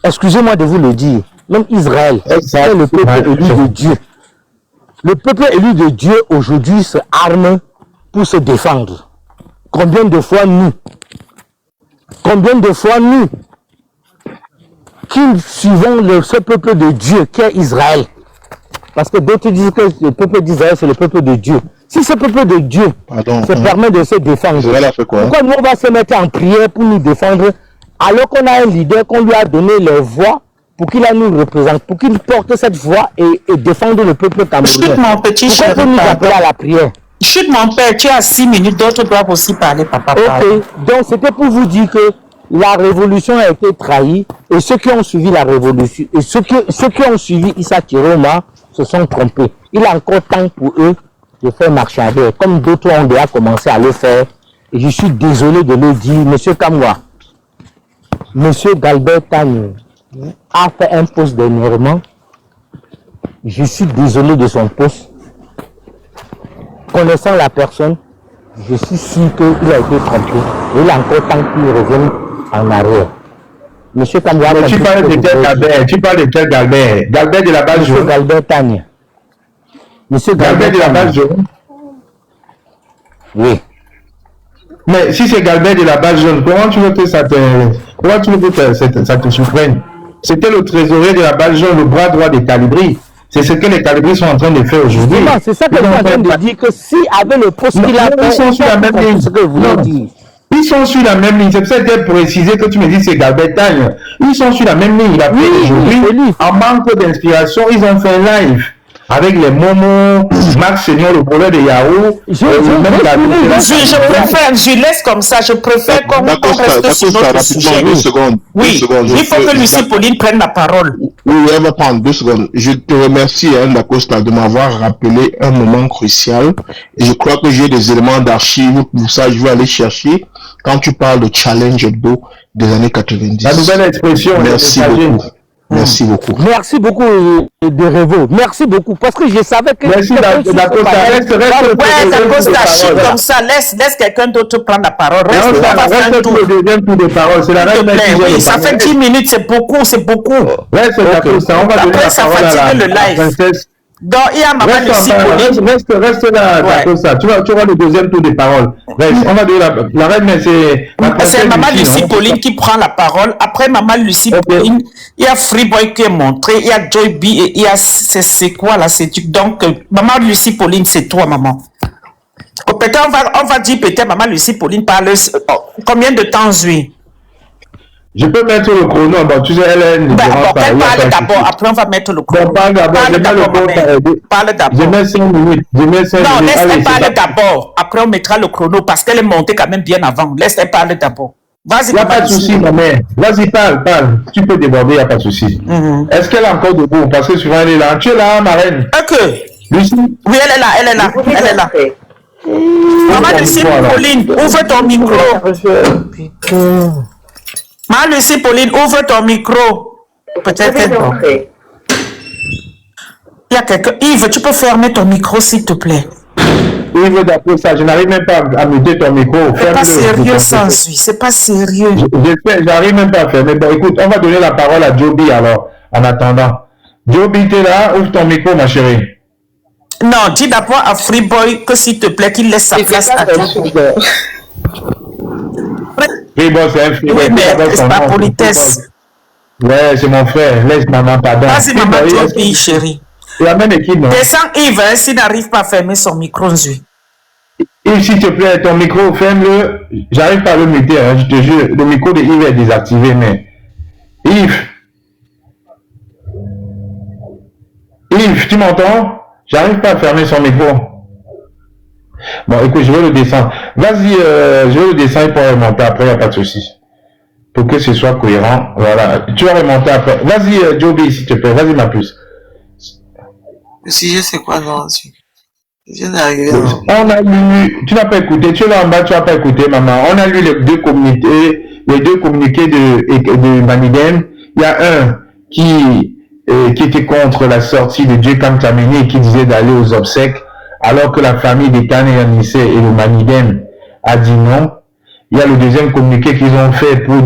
Excusez-moi de vous le dire, même Israël est le peuple élu de Dieu. Le peuple élu de Dieu aujourd'hui se arme pour se défendre. Combien de fois nous qui suivons ce peuple de Dieu qui est Israël, parce que d'autres disent que le peuple d'Israël c'est le peuple de Dieu. Si ce peuple de Dieu se permet de se défendre, pourquoi nous on va se mettre en prière pour nous défendre alors qu'on a un leader qu'on lui a donné les voix pour qu'il nous représente, pour qu'il porte cette voix et défendre le peuple camerounais? Chut, mon petit pourquoi chéri, faut nous appeler à la prière? Chut, mon père, tu as 6 minutes, d'autres doivent aussi parler, papa. Ok, donc c'était pour vous dire que la révolution a été trahie et ceux qui ont suivi la révolution, et ceux qui ont suivi Issa Chiroma se sont trompés. Il est encore temps pour eux de faire marche arrière, comme d'autres ont déjà commencé à le faire. Et je suis désolé de le dire, monsieur Kamwa, monsieur Galbert Tani a fait un poste d'énervement. Je suis désolé de son poste. Connaissant la personne, je suis sûr qu'il a été trompé. Il est encore temps qu'il revienne en arrière. Monsieur Kamwa, tu parles de quel Galbert? Tu parles de quel Galbert? Galbert de la base monsieur jaune. Galbert Tani. Monsieur Galbert de la base jaune. Oui. Mais si c'est Galbert de la base jaune, comment tu veux que ça te surprenne? C'était le trésorier de la base jaune, le bras droit des Calibri. C'est ce que les Calibri sont en train de faire aujourd'hui. C'est ça que je suis en train de dire, que si avec le poste qu'il a fait, ils sont sur la même ligne. Ce que vous voulez dire. Ils sont sur la même ligne. C'est pour ça que j'ai précisé que tu me dis c'est Galbert Tagne. Ils sont sur la même ligne. Il a fait aujourd'hui. En manque d'inspiration, ils ont fait un live avec les Momo, Max Senior, le problème de Yahoo. Je préfère, je laisse comme ça. Je préfère qu'on reste sur notre sujet. 2 secondes. Oui, il faut que Lucie Pauline prenne la parole. Oui, elle va prendre 2 secondes. Je te remercie, Dacosta, de m'avoir rappelé un moment crucial. Et je crois que j'ai des éléments d'archives. Pour ça, je vais aller chercher quand tu parles de challenge hebdo des années 90. La nouvelle expression. Merci beaucoup. Merci beaucoup. Merci beaucoup de Revo. Merci beaucoup. Parce que je savais que... Merci Dacosta. Dacosta, chute comme ça. Laisse quelqu'un d'autre prendre la parole. Reste pour le deuxième tour de parole. C'est la reine. Oui, ça fait 10 minutes. C'est beaucoup. Reste Dacosta. On va donner la parole à la princesse. Donc, il y a maman Lucie Pauline. Reste là, Dacosta. Tu auras le deuxième tour de parole. Reste. On va donner la reine, mais c'est maman Lucie Pauline qui prend la parole. Après maman Lucie Pauline, il y a Freeboy qui est montré, il y a Joy B et il y a c'est quoi là, c'est donc maman Lucie Pauline, c'est toi maman. Peut-être on va dire peut-être maman Lucie Pauline parle combien de temps lui? Je peux mettre le chrono, bon, tu sais, elle est une qu'elle parle d'abord, après on va mettre le chrono. Bon, parle d'abord. Je mets 5 minutes. Non, laisse-elle parler d'abord. Après, on mettra le chrono parce qu'elle est montée quand même bien avant. Laisse-elle parler d'abord. Vas-y, il n'y a pas de souci, ma mère. Vas-y, parle. Tu peux déborder, il n'y a pas de souci. Est-ce qu'elle est encore debout? Parce que souvent, elle est là. Tu es là, ma reine? Ok. Lucie? Oui, elle est là. Maman Lucie Pauline, ouvre ton micro. Putain. Maman Lucie Pauline, ouvre ton micro. Peut-être qu'elle... Il y a quelqu'un. Yves, tu peux fermer ton micro, s'il te plaît. Yves, d'après ça, je n'arrive même pas à muter ton micro. C'est pas sérieux, ça, c'est pas sérieux. J'arrive même pas à fermer. Bon, écoute, on va donner la parole à Joby alors, en attendant. Joby, t'es là, ouvre ton micro, ma chérie. Non, dis d'abord à Freeboy que s'il te plaît, qu'il laisse sa place à toi. Freeboy, c'est un Freeboy. Oui, mais c'est pas politesse. Ouais, c'est mon frère. Laisse maman, pardon. Vas-y, maman, Joby, chérie. C'est la même équipe, non? Descends Yves, s'il n'arrive pas à fermer son micro, lui. Yves, s'il te plaît, ton micro, ferme-le. J'arrive pas à le muter, hein, je te jure. Le micro de Yves est désactivé, mais... Yves, tu m'entends? J'arrive pas à fermer son micro. Bon, écoute, je vais le descendre. Vas-y, je vais le descendre pour remonter après, il n'y a pas de souci. Pour que ce soit cohérent, voilà. Tu vas remonter après. Vas-y, Joby, s'il te plaît. Vas-y, ma puce. Le sujet, c'est quoi, non? Je viens d'arriver. On a lu, tu n'as pas écouté, tu es là en bas, tu n'as pas écouté, maman. On a lu les deux communiqués de Manigem. Il y a un qui était contre la sortie de Dieu Kam Tchameni et qui disait d'aller aux obsèques, alors que la famille des Kane Yanissé et le Manigem a dit non. Il y a le deuxième communiqué qu'ils ont fait pour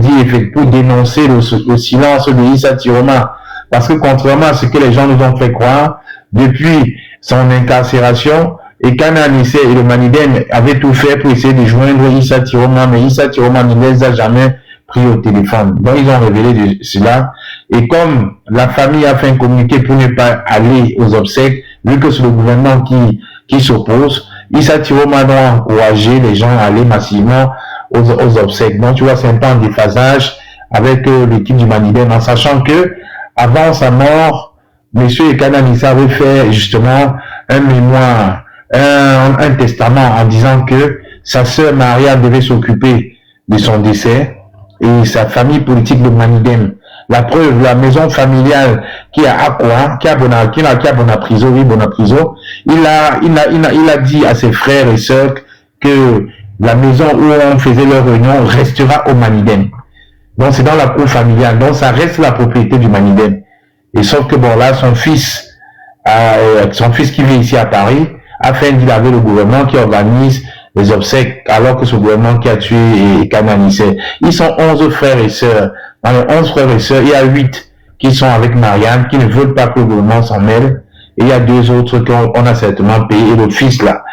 dénoncer le silence de Issa Chiroma. Parce que contrairement à ce que les gens nous ont fait croire, depuis son incarcération, et Kananissé et le Manigem avaient tout fait pour essayer de joindre Issa Chiroma, mais Issa Chiroma ne les a jamais pris au téléphone. Donc ils ont révélé cela. Et comme la famille a fait un communiqué pour ne pas aller aux obsèques, vu que c'est le gouvernement qui s'oppose, Issa Tiroma doit encourager les gens à aller massivement aux obsèques. Donc, tu vois, c'est un peu en déphasage avec l'équipe du Manidem, en sachant que avant sa mort, M. Ekana Nissa avait fait justement un mémoire, un testament en disant que sa sœur Maria devait s'occuper de son décès et sa famille politique de Manidem. La preuve, la maison familiale qui est à Akwa, qui a Bonapriso, oui, Bonapriso, il a dit à ses frères et sœurs que la maison où on faisait leur réunion restera au Manidem. Donc c'est dans la cour familiale, donc ça reste la propriété du Manidem. Et sauf que bon là, son fils qui vit ici à Paris, a fait un deal avec le gouvernement qui organise les obsèques, alors que ce gouvernement qui a tué et canalisé. Ils sont 11 frères et sœurs. Dans les 11 frères et sœurs, il y a 8 qui sont avec Marianne, qui ne veulent pas que le gouvernement s'en mêle. Et il y a 2 autres qu'on a certainement payé. Et le fils là,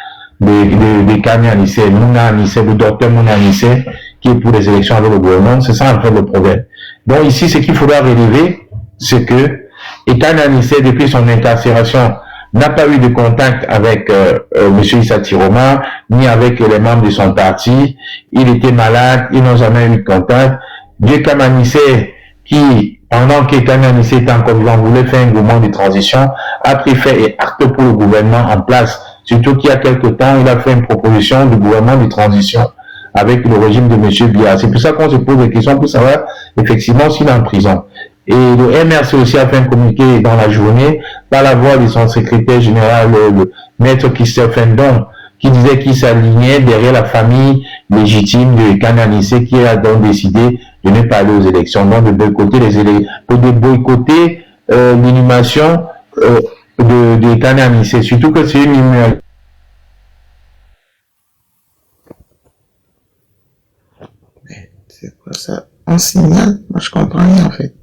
de Kanye Anissé, Mouna Anissé, le docteur Mouna Anissé, qui est pour les élections avec le gouvernement, c'est ça en fait le problème. Donc ici, ce qu'il faudra relever, c'est que Kanye Anissé, depuis son incarcération, n'a pas eu de contact avec M. Issa Tiroma, ni avec les membres de son parti. Il était malade, ils n'ont jamais eu de contact. Dieu Kamanissé, qui, pendant que Kamanissé était encore vivant, voulait faire un mouvement de transition, a pris fait et acte pour le gouvernement en place. Surtout qu'il y a quelque temps, il a fait une proposition de gouvernement de transition avec le régime de M. Biya. C'est pour ça qu'on se pose des questions pour savoir effectivement s'il est en prison. Et le MRC aussi a fait un communiqué dans la journée par la voix de son secrétaire général, le maître Christophe Fendon, qui disait qu'il s'alignait derrière la famille légitime de Kanye Anissé qui a donc décidé de ne pas aller aux élections, donc de boycotter les élections, de boycotter l'inhumation de Kanye Anissé, surtout que c'est une inhumation. C'est quoi ça? Un signal? Moi je comprends rien en fait.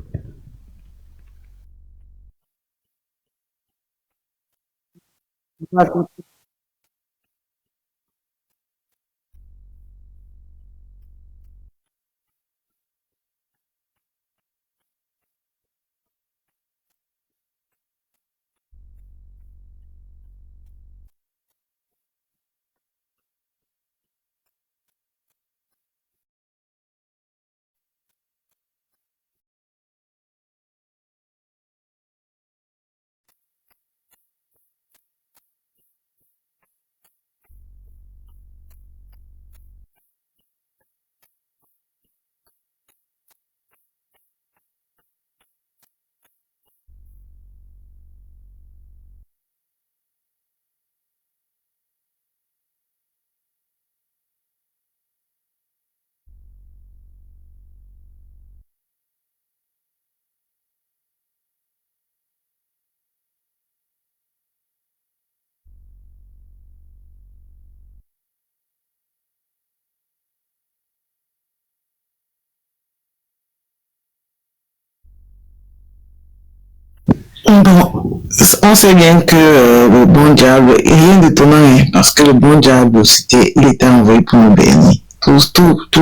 Bon, on sait bien que le bon diable, rien d'étonnant, hein, parce que le bon diable, il était envoyé pour nous bénir. Tout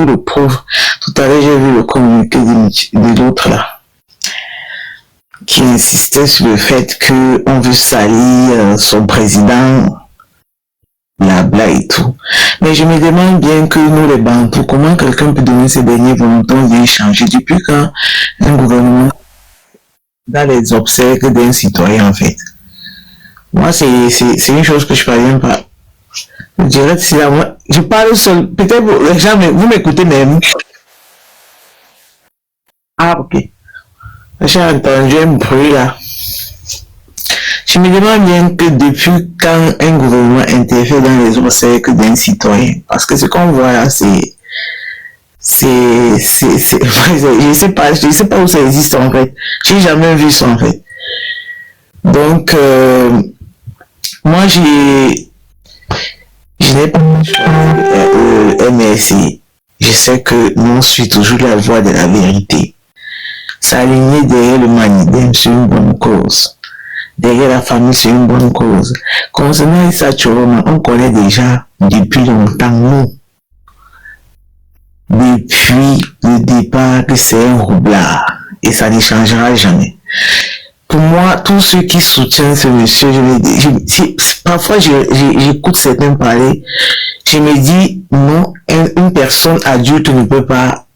le pauvre. Tout à l'heure, j'ai vu le communiqué de l'autre là, qui insistait sur le fait qu'on veut salir son président, blabla et tout. Mais je me demande bien que nous les Bantous, comment quelqu'un peut donner ses derniers volontaires vient changer depuis quand un gouvernement dans les obsèques d'un citoyen en fait. Moi c'est une chose que je parviens pas. Je dirais que c'est là, je parle seul, peut-être les gens, vous m'écoutez même. Ah ok. J'ai entendu un bruit là. Je me demande bien que depuis quand un gouvernement interfère dans les obsèques d'un citoyen, parce que ce qu'on voit là je sais pas où ça existe en fait. J'ai jamais vu ça en fait. Donc, moi je n'ai pas choisi MRC. Je sais que nous on suit toujours la voie de la vérité. S'aligner derrière le Manidem, c'est une bonne cause. Derrière la famille, c'est une bonne cause. Concernant Issa Tiroma, on connaît déjà depuis longtemps nous. Depuis le départ que c'est un roublard et ça ne changera jamais. Pour moi, tous ceux qui soutiennent ce monsieur, parfois j'écoute certains parler, je me dis, non, une personne adulte ne peut pas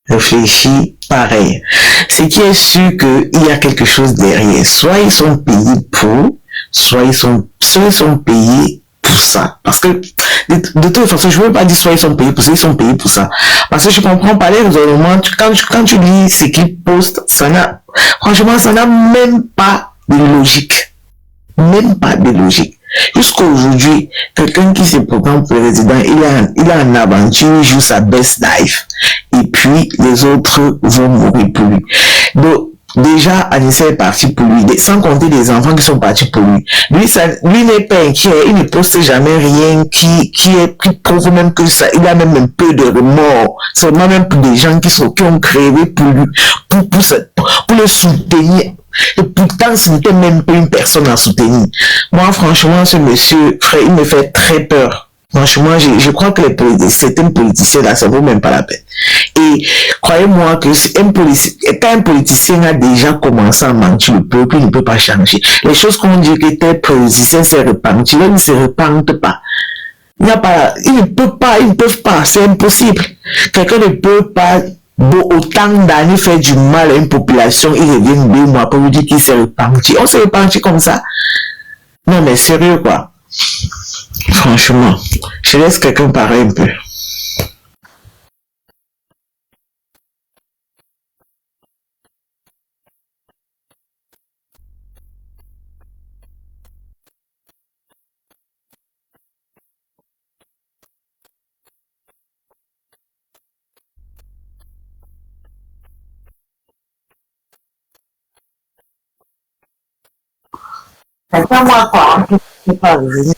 réfléchir pareil. Ce qui est sûr qu'il y a quelque chose derrière. Soit ils sont payés pour, soit ils sont payés pour ça. Parce que, de toute façon, je ne veux pas dire soit ils sont payés pour ça, ils sont payés pour ça. Parce que je comprends pas les raisonnements. Quand tu lis ce qu'ils postent, franchement, ça n'a même pas de logique. Même pas de logique. Jusqu'à aujourd'hui, quelqu'un qui se proclame président, il a un aventure, il joue sa best life. Et puis, les autres vont mourir pour lui. Donc, déjà, Anissa est parti pour lui, sans compter les enfants qui sont partis pour lui. Lui n'est pas inquiet, il ne poste jamais rien qui prouve même que ça, il a même un peu de remords. C'est même pour des gens qui ont créé pour lui, pour le soutenir. Et pourtant, ce n'était même pas une personne à soutenir. Moi, franchement, ce monsieur, frère, il me fait très peur. Franchement, je crois que certains politiciens là, ça vaut même pas la peine. Et croyez-moi que quand un politicien a déjà commencé à mentir, le peuple il ne peut pas changer. Les choses qu'on dit que tel politicien s'est repenti, là, ils ne se repentent pas. Ils ne peuvent pas, c'est impossible. Quelqu'un ne peut pas, autant d'années faire du mal à une population, il revient 2 mois pour vous dire qu'il s'est repenti. On s'est repenti comme ça. Non mais sérieux quoi. Franchement, je laisse quelqu'un parler un peu. C'est pas moi quoi, c'est pas revenir.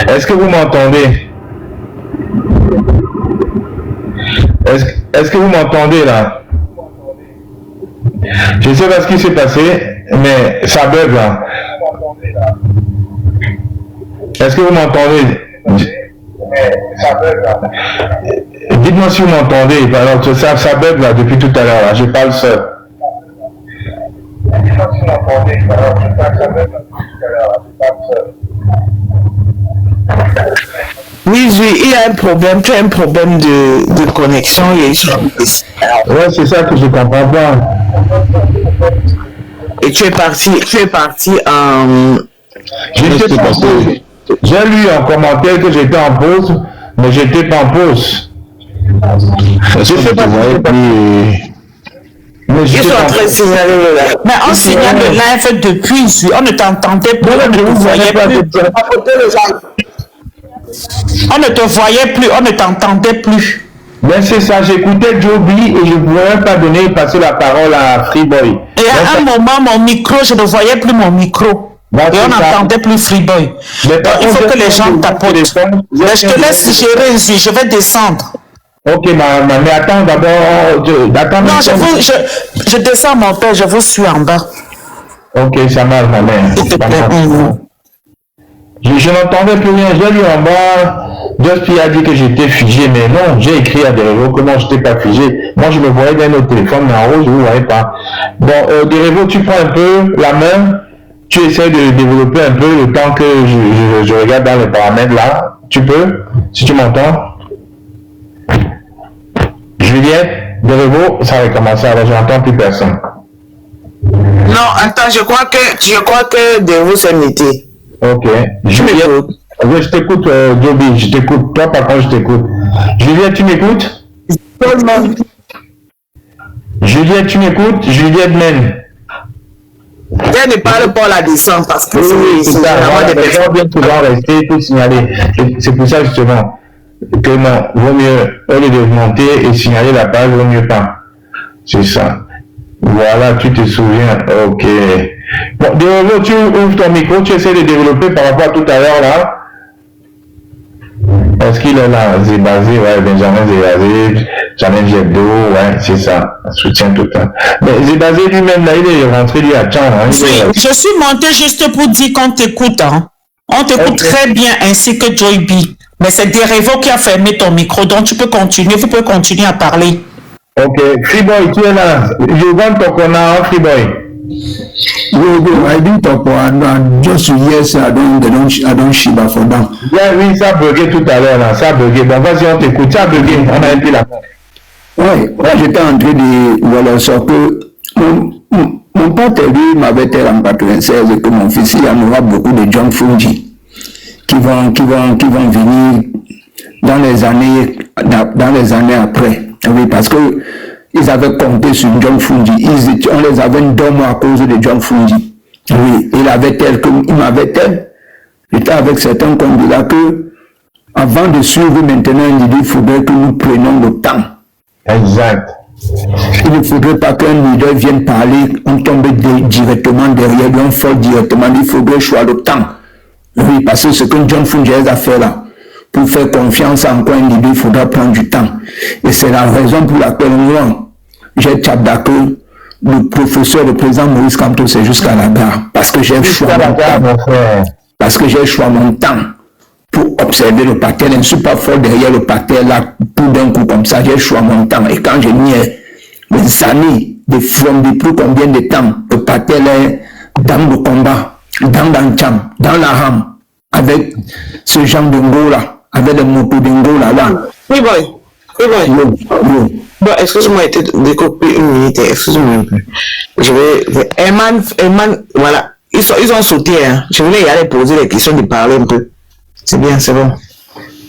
Est-ce que vous m'entendez? Est-ce que vous m'entendez là? Je ne sais pas ce qui s'est passé, mais ça bug là. Est-ce que vous m'entendez? Dites-moi si vous m'entendez. Alors, ça bug là depuis tout à l'heure. Je parle seul. Dites-moi si vous m'entendez. Alors, ça bug là depuis tout à l'heure. Je parle seul. Oui, il y a un problème, tu as un problème de connexion. Ouais, c'est ça que je comprends pas. Et tu es parti en... J'ai lu en commentaire que j'étais en pause, mais j'étais pas en pause. Je sais pas plus. Ils sont en train de signaler le live. Mais on signale le live depuis, on ne t'entendait plus, on ne te voyait plus. On ne te voyait plus, on ne t'entendait plus. Mais c'est ça, j'écoutais Joby et je ne pouvais pas passer la parole à Freeboy. Et à un moment, mon micro, je ne voyais plus mon micro. Et on n'entendait plus Freeboy. Donc, il faut que les gens tapotent. Mais je te laisse gérer ici, je vais descendre. Ok, mais attends d'abord. Non, je descends mon père, je vous suis en bas. Ok, ça marche, ma mère. Je n'entendais plus rien, j'ai lu en bas, Juspi a dit que j'étais figé, mais non, j'ai écrit à Derevo que non, je n'étais pas figé. Moi, je me voyais dans notre téléphone, mais en rouge, je ne vous voyais pas. Bon, Derevo, tu prends un peu la main, tu essaies de développer un peu le temps que je regarde dans les paramètres là. Tu peux, si tu m'entends. Juliette, Derevo, ça va commencer, alors je n'entends plus personne. Non, attends, je crois que Derevo s'est muté. Ok. Juliette, je t'écoute, Joby, je t'écoute. Toi, par contre, je t'écoute. Juliette, tu m'écoutes? Juliette, tu m'écoutes? Juliette Men. Elle ne parle pas la descente parce que c'est ça. Les gens viennent souvent rester pour signaler. C'est pour ça, justement, que non, vaut mieux, au lieu de monter et signaler la page, vaut mieux pas. C'est ça. Voilà, tu te souviens. Ok. Bon, Derevo, tu ouvres ton micro, tu essaies de développer par rapport à tout à l'heure, là. Est-ce qu'il est là? Zébazé, ouais, Benjamin Zébazé, Jamel Jebdo, ouais, c'est ça. Soutien total. Mais Zébazé lui-même, là, il est rentré, lui, à Tchang. Hein, je suis monté juste pour dire qu'on t'écoute. Hein. On t'écoute très bien, ainsi que Joy B. Mais c'est Derevo qui a fermé ton micro, donc tu peux continuer, vous pouvez continuer à parler. Ok, Freeboy, tu es là. You want to talk now, Freeboy? I didn't talk about just yes, I don't shiba for them. Yeah, oui, ça a bugué tout à l'heure, là, ça a bugué. Bon, vas-y, on t'écoute, ça a bugué, on a été là. Oui, moi j'étais en train de, voilà, sauf que mon père lui m'avait dit en 96 que mon fils, il y en aura beaucoup de John Fungi qui vont venir dans les années après. Oui, parce que ils avaient compté sur John Fungi. On les avait dormi à cause de John Fungi. Oui, il m'avait tel. J'étais avec certains candidats que, avant de suivre maintenant, il faudrait que nous prenions le temps. Exact. Il ne faudrait pas qu'un leader vienne parler, on tombe directement derrière lui, on fait directement. Il faudrait choisir le temps. Oui, parce que ce que John Fungi a fait là, pour faire confiance en quoi un leader, il faudra prendre du temps. Et c'est la raison pour laquelle moi, j'ai tchabdaqué le professeur, le président Maurice Kamto, c'est jusqu'à la gare. Parce que j'ai choisi mon temps. Parce que j'ai choisi mon temps pour observer le parterre. Je ne suis pas fort derrière le parterre là, tout d'un coup comme ça, j'ai choisi mon temps. Et quand j'ai mis des années, depuis combien de temps, le parterre est dans le combat, dans l'encham, dans la rame, avec ce genre de là. Avec les motos d'Ingo là. Oui, boy. Bon, excuse-moi, été découpé une minute, excuse-moi un peu. Je vais. Herman, voilà. Ils ont sauté, hein. Je voulais y aller poser les questions, de parler un peu. C'est bien, c'est bon.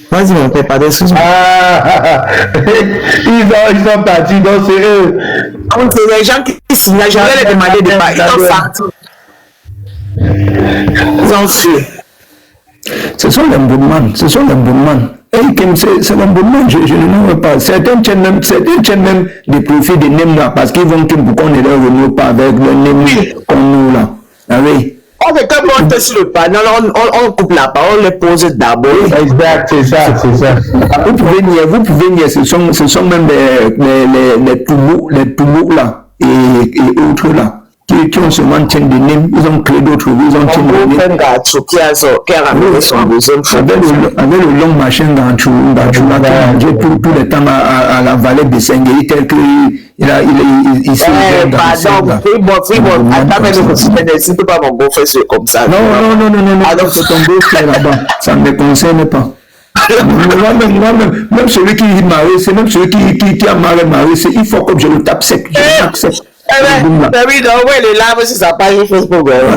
Vas-y, mon père, pardon, excuse-moi. Ils sont partis, donc c'est eux. C'est les gens qui signent, je voulais les demander de parler. Ils sont partis. Ils ont fui. Ce sont les Bourman. C'est l'embourman, je ne sais pas. Certains tiennent même des profits de NEM là, parce qu'ils vont pourquoi on ne leur renoue pas avec le NEM qu'on nous là. Ah oui. On fait comme on est sur le panel, on coupe la parole, on les pose d'abord. Exact, c'est ça. Vous pouvez nier, ce sont même les poumons là, et autres là. Qui ont seulement tient des NEM, ils ont créé d'autres, ils ont tient des NEM. Avec le long machin Gachou là, qui a mangé tout le temps à la vallée de Senghei, tel qu'il s'est... Pardon, attends, mais je ne cite pas mon beau-frère, c'est comme ça. Non, alors c'est ton beau-frère là-bas, ça ne me concerne pas. Même celui qui est marié, c'est même celui qui a marié, il faut que je le tape sec, je le tape sec. Voilà,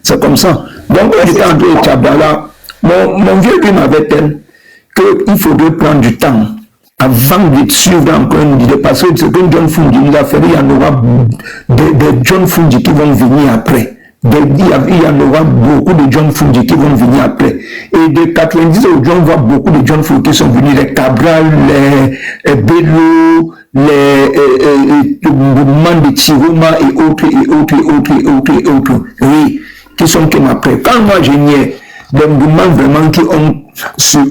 c'est comme ça. Donc, j'étais en train de Tchabdala. Mon vieux lui m'avait tel qu'il faudrait prendre du temps avant de suivre encore une idée. Parce que ce que John Fungi nous a fait, il y en aura des John Fungi qui vont venir après. Il y en aura beaucoup de John Fungi qui vont venir après. Et de 90 aujourd'hui, on voit beaucoup de John Fungi qui sont venus, les Cabral, les Bello, les mouvements de Tiroma et autres. Oui, qui sont comme après. Quand moi j'ai nié, des mouvements vraiment qui ont...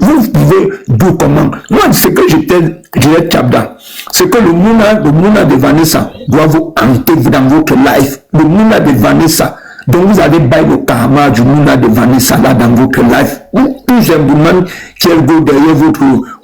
Vous pouvez dire comment. Moi, ce que je dirais Tchabda, c'est que le Mouna de Vanessa doit vous hanter dans votre life. Le Mouna de Vanessa Donc vous avez bail le karma du Mouna de Vanessa là dans votre life. Tout simplement qui est derrière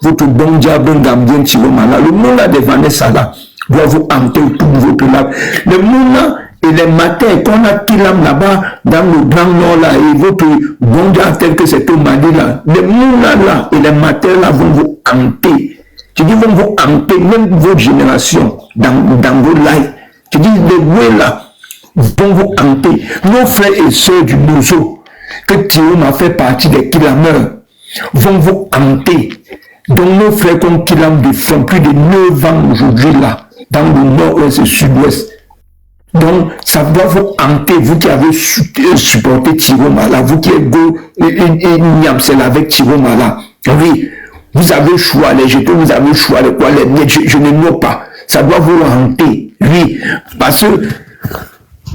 votre bon diable gambien Tiromala. Le Mouna de Vanessa là doit vous hanter tout votre life. Le Mouna et les matins qu'on a Kilam là-bas dans le Grand Nord là et votre bon diable tel que c'est au Mali là. Le Mouna là et les matins là vont vous hanter. Tu dis vont vous hanter même votre génération dans vos lives. Tu dis les ouais là vont vous hanter. Nos frères et sœurs du Bozo, que Thierry m'a fait partie des Kilameurs, vont vous hanter. Donc nos frères comme Kilam font plus de 9 ans aujourd'hui là, dans le nord-ouest et sud-ouest. Donc ça doit vous hanter, vous qui avez supporté Thierry Mala, vous qui êtes go et Niamsel avec Thierry Mala. Oui, vous avez choisi les jetés, vous avez choisi les quoi, je ne know pas. Ça doit vous hanter. Oui, parce que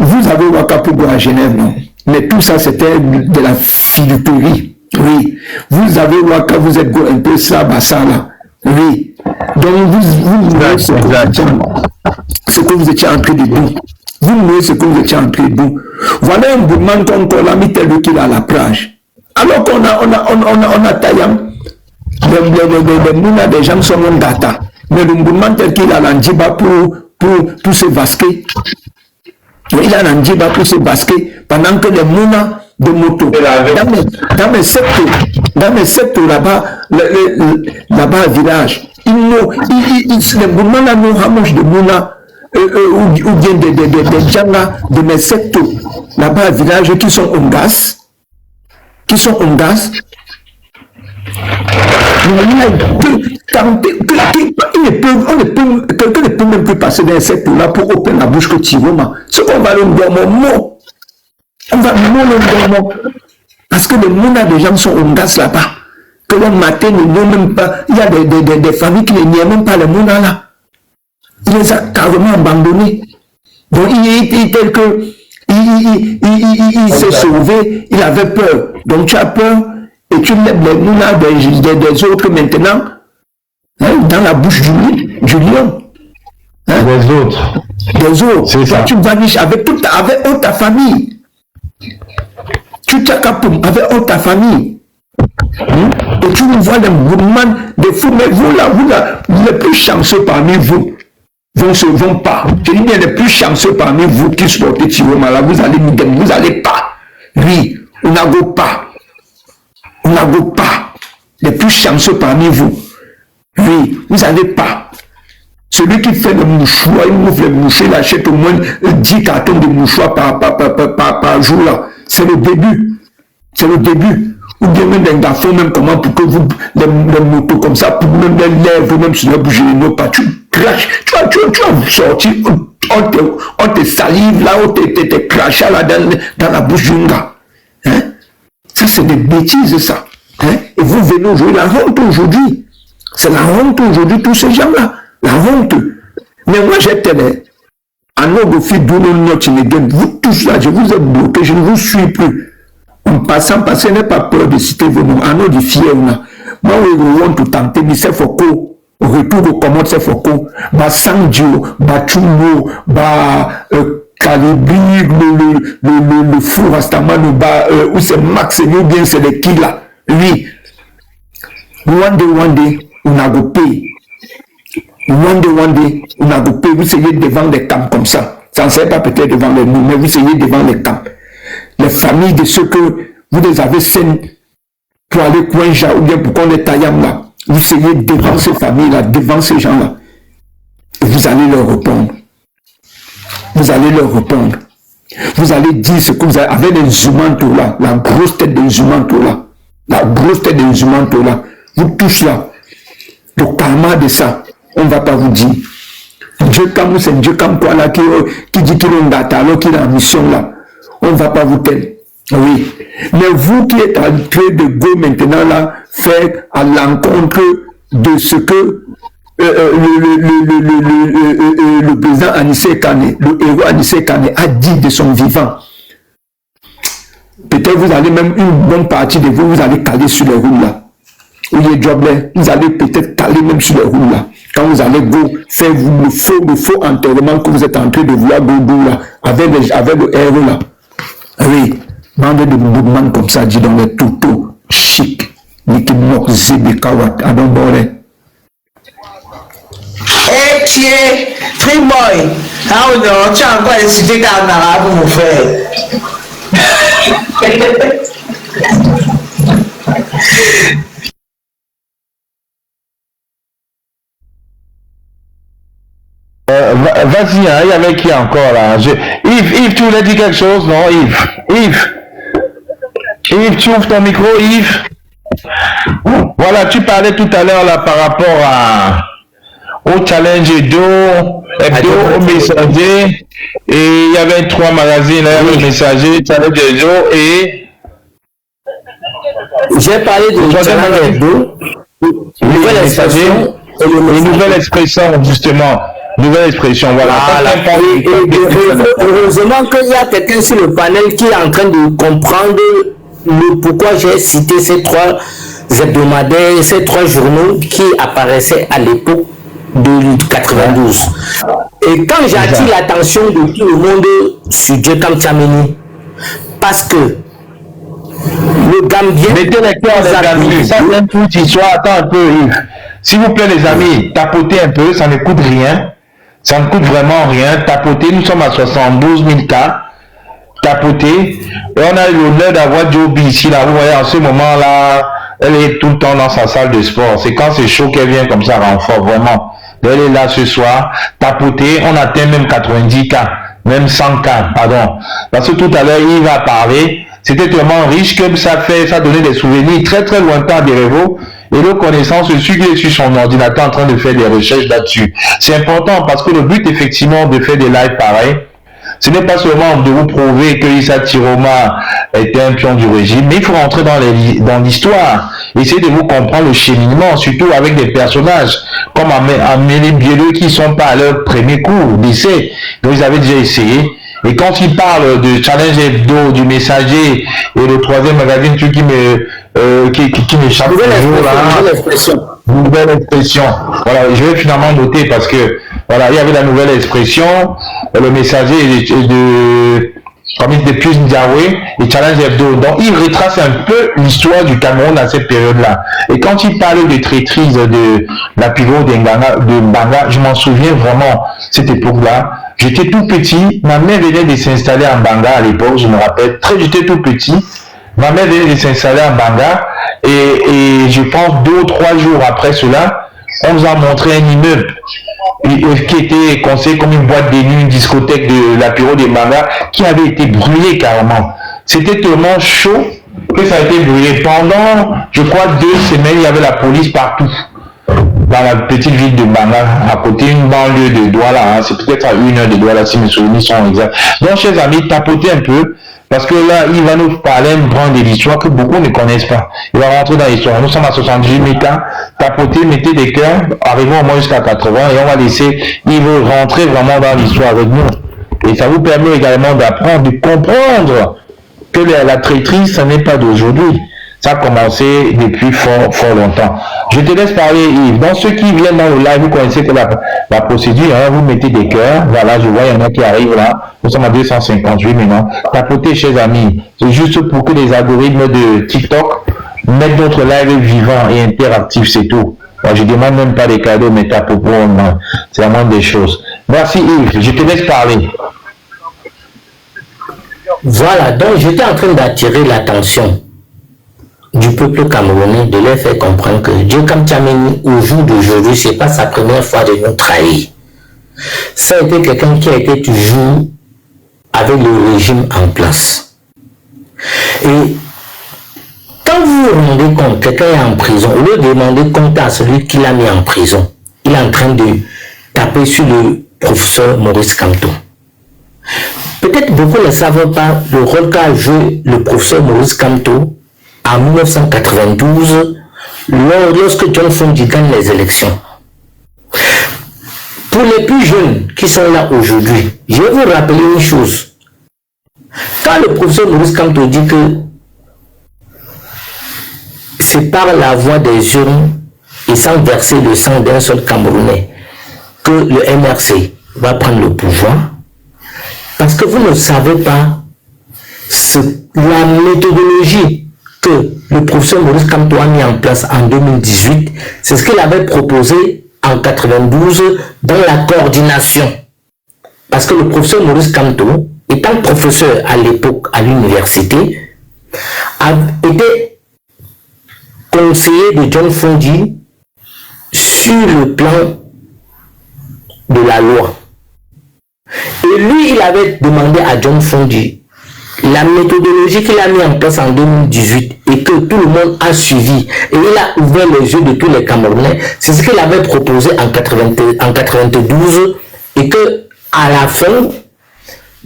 vous avez Wakapogo à Genève, non? Mais tout ça, c'était de la filouterie. Oui. Vous avez Waka, vous êtes un peu ça, bassa, là. Oui. Donc, vous voyez ce que vous étiez en train de dire. Vous voyez ce que vous étiez en train de dire. Voilà un mouvement qu'on a mis tel qu'il a à la plage. Alors qu'on a Tayam, les mouna des gens sont en data. Mais le mouvement tel qu'il a à l'Andiba pour se vasquer. Il a un djiba pour se basquer pendant que les mounas de moto dans mes secteurs là-bas là-bas village les mouvements là nous ramènent de mouna ou bien des gens là de mes secteurs là-bas village qui sont en gaz quelqu'un ne peut même plus passer dans cette là pour ouvrir la bouche que Tiroma. Ce qu'on va le mot. On va le mot. Parce que le monde des gens sont en gaz là-bas. Que le matin ne n'ont même pas. Il y a des familles qui ne n'aiment même pas le monde là. Il les a carrément abandonnés. Donc il est tel que il s'est sauvé, il avait peur. Donc tu as peur. Et tu mets les mounas des autres maintenant dans la bouche du lion. Des autres. Toi, tu vaniches avec toute ta famille. Tu t'accapoum avec toute ta famille. Et tu vois les mouvements de fous. Mais vous là, les plus chanceux parmi vous vont pas. Je dis bien les plus chanceux parmi vous qui supportez Tiroma là, vous allez pas. Oui, on n'a pas. On n'a pas. Les plus chanceux parmi vous. Oui, vous n'allez pas. Celui qui fait le mouchoir, il ouvre le mouchoir, il achète au moins 10 cartons de mouchoirs par jour là. C'est le début. Ou bien même des garçons, même comment pour que vous, les motos comme ça, pour même les lèvres, même sur la bouche, pas, tu craches, tu vas sortir, on te salive là, on te crache là dans la bouche d'un gars. Hein? Ça, c'est des bêtises, ça. Hein? Et vous venez aujourd'hui, la honte aujourd'hui. C'est la honte aujourd'hui, tous ces gens-là. La honte. Mais moi, j'étais là. En Ogofi, vous tous là, je vous ai bloqué, je ne vous suis plus. En passant, parce que je n'ai pas peur de citer vos noms. En de fier, moi, je veux tout tenter, mais c'est Foucault. Au retour de comment c'est Foucault. Sandio, Chumbo, Calibri, le fou Rastaman, ou c'est Max, ou bien c'est le qui là. Oui. One day, on a gopé. One day, on a gopé. Vous essayez devant les camps comme ça. Ça ne serait pas peut-être devant les nous, mais vous essayez devant les camps. Les familles de ceux que vous les avez saines pour aller Kouenja ou bien pour qu'on les taillame là. Vous essayez devant ces familles-là, devant ces gens-là. Et vous allez leur répondre. Vous allez leur répondre. Vous allez dire ce que vous avez avec les humains tout là, la grosse tête des humains tout là. La grosse tête des humains tout là. Vous tous là. Le karma de ça, on ne va pas vous dire. Dieu comme c'est Dieu comme quoi là qui dit qu'il est en data, alors qu'il est en mission là. On ne va pas vous telle. Oui. Mais vous qui êtes en train de go maintenant là, faire à l'encontre de ce que le président Anissé Kane, le héros Anissé Kane a dit de son vivant. Peut-être vous allez même une bonne partie de vous allez caler sur les roues là. Ou les jobs là, vous allez peut-être caler même sur les roues là. Quand vous allez go faire le faux enterrement que vous êtes en train de vouloir go là, avec le héros là. Oui, bande de mouvements comme ça, dit donc les tutos, chic, Nikimok, Zébi, Kawat, Adombore. Eh, tiens, Free Boy, ah non, tu as encore insulté en arabe, mon frère. Vas-y, hein, il y avait qui encore là? Yves, tu voulais dire quelque chose, non, Yves, tu ouvres ton micro, Yves. Voilà, tu parlais tout à l'heure là par rapport au challenge hebdo, au messager, et il y avait 3 magazines, là, le messager, challenge hebdo et... J'ai parlé de challenge hebdo, nouvelle expression, justement. Nouvelle expression, voilà. Heureusement qu'il y a quelqu'un sur le panel qui est en train de comprendre pourquoi j'ai cité ces 3 hebdomadaires, ces 3 journaux qui apparaissaient à l'époque de 92. Et quand j'attire l'attention de tout le monde sur Djekam Tchameni, parce que le Gambien... Mettez les cœurs des Gambiens, ça c'est une toute histoire. Attends un peu, Yves. S'il vous plaît, les amis, tapotez un peu, ça ne coûte rien. Ça ne coûte vraiment rien. Tapotez, nous sommes à 72 000 cas. Tapotez. Et on a l'honneur d'avoir Joby ici, là. Vous voyez, en ce moment-là, elle est tout le temps dans sa salle de sport. C'est quand c'est chaud qu'elle vient comme ça, renfort, vraiment. Elle est là ce soir. Tapotez, on atteint même 90 cas. Même 100 cas, pardon. Parce que tout à l'heure, il va parler. C'était tellement riche que ça donnait des souvenirs très très lointains à Bérévo. Et le connaissance, je suis sur son ordinateur en train de faire des recherches là-dessus. C'est important parce que le but effectivement de faire des lives pareils, ce n'est pas seulement de vous prouver que Issa Tiroma était un pion du régime, mais il faut rentrer dans l'histoire, essayer de vous comprendre le cheminement, surtout avec des personnages comme Amélie Bieleux qui ne sont pas à leur premier cours d'essai, donc ils avaient déjà essayé. Et quand il parle de Challenge Hebdo, du Messager et le 3e magazine, qui m'échappe toujours là. Nouvelle expression. Voilà, je vais finalement noter parce que voilà, il y avait la nouvelle expression, le Messager de Pius Ndiawe et Challenge Hebdo. Donc il retrace un peu l'histoire du Cameroun à cette période-là. Et quand il parle de traîtrise de la pivot de Mbanga, je m'en souviens vraiment cette époque-là. J'étais tout petit, ma mère venait de s'installer en Banga à l'époque, je me rappelle, j'étais tout petit, ma mère venait de s'installer en Banga et je pense 2 ou 3 jours après cela, on nous a montré un immeuble qui était considéré comme une boîte de nuit, une discothèque de la Piro de Banga qui avait été brûlée carrément. C'était tellement chaud que ça a été brûlé. Pendant, je crois, 2 semaines, il y avait la police partout. Dans la petite ville de Banga, à côté une banlieue de Douala, hein, c'est peut-être à 1 heure de Douala si mes souvenirs sont exacts. Donc, chers amis, tapotez un peu, parce que là, il va nous parler une grande de l'histoire que beaucoup ne connaissent pas. Il va rentrer dans l'histoire. Nous sommes à 78 000 cas, tapotez, mettez des cœurs, arrivons au moins jusqu'à 80, et on va laisser, il veut rentrer vraiment dans l'histoire avec nous. Et ça vous permet également d'apprendre, de comprendre que la traîtrise, ça n'est pas d'aujourd'hui. Ça a commencé depuis fort longtemps. Je te laisse parler, Yves. Dans ceux qui viennent dans le live, vous connaissez que la procédure, hein, vous mettez des cœurs. Voilà, je vois, il y en a qui arrivent là. Nous sommes à 258 maintenant. Tapotez, chers amis. C'est juste pour que les algorithmes de TikTok mettent notre live vivant et interactif, c'est tout. Moi, je ne demande même pas des cadeaux, mais tapotez, c'est la moindre des choses. Merci, Yves. Je te laisse parler. Voilà, donc j'étais en train d'attirer l'attention du peuple camerounais, de leur faire comprendre que Djekam Tchameni, au jour d'aujourd'hui, ce n'est pas sa première fois de nous trahir. Ça a été quelqu'un qui a été toujours avec le régime en place. Et quand vous vous rendez compte, quelqu'un est en prison, au lieu de demander compte à celui qui l'a mis en prison, il est en train de taper sur le professeur Maurice Kamto. Peut-être beaucoup ne savent pas le rôle qu'a joué le professeur Maurice Kamto en 1992, lorsque John Fundi gagne les élections. Pour les plus jeunes qui sont là aujourd'hui, je vais vous rappeler une chose. Quand le professeur Maurice Kamto dit que c'est par la voie des urnes et sans verser le sang d'un seul Camerounais que le MRC va prendre le pouvoir, parce que vous ne savez pas la méthodologie que le professeur Maurice Kamto a mis en place en 2018, c'est ce qu'il avait proposé en 92 dans la coordination. Parce que le professeur Maurice Kamto, étant professeur à l'époque à l'université, a été conseiller de John Fondi sur le plan de la loi. Et lui, il avait demandé à John Fondi la méthodologie qu'il a mis en place en 2018 et que tout le monde a suivi. Et il a ouvert les yeux de tous les Camerounais. C'est ce qu'il avait proposé en 92 et que à la fin,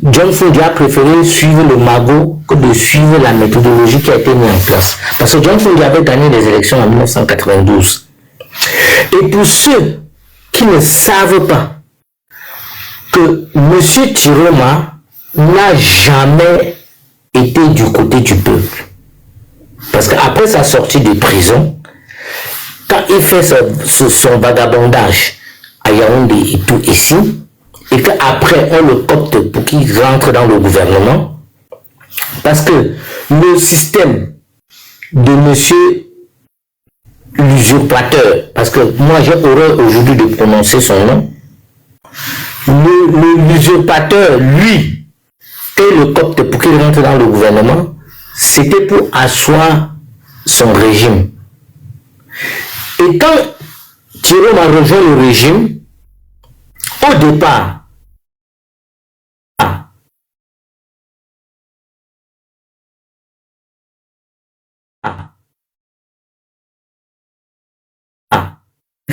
John Fondi a préféré suivre le magot que de suivre la méthodologie qui a été mise en place. Parce que John Fondi avait gagné les élections en 1992. Et pour ceux qui ne savent pas que M. Tiroma n'a jamais été du côté du peuple. Parce qu'après sa sortie de prison, quand il fait son vagabondage à Yaoundé et tout ici, et qu'après on le copte pour qu'il rentre dans le gouvernement, parce que le système de monsieur l'usurpateur, parce que moi j'ai horreur aujourd'hui de prononcer son nom, l'usurpateur, lui, et le copte pour qu'il rentre dans le gouvernement, c'était pour asseoir son régime. Et quand Thierry a rejoint le régime, au départ,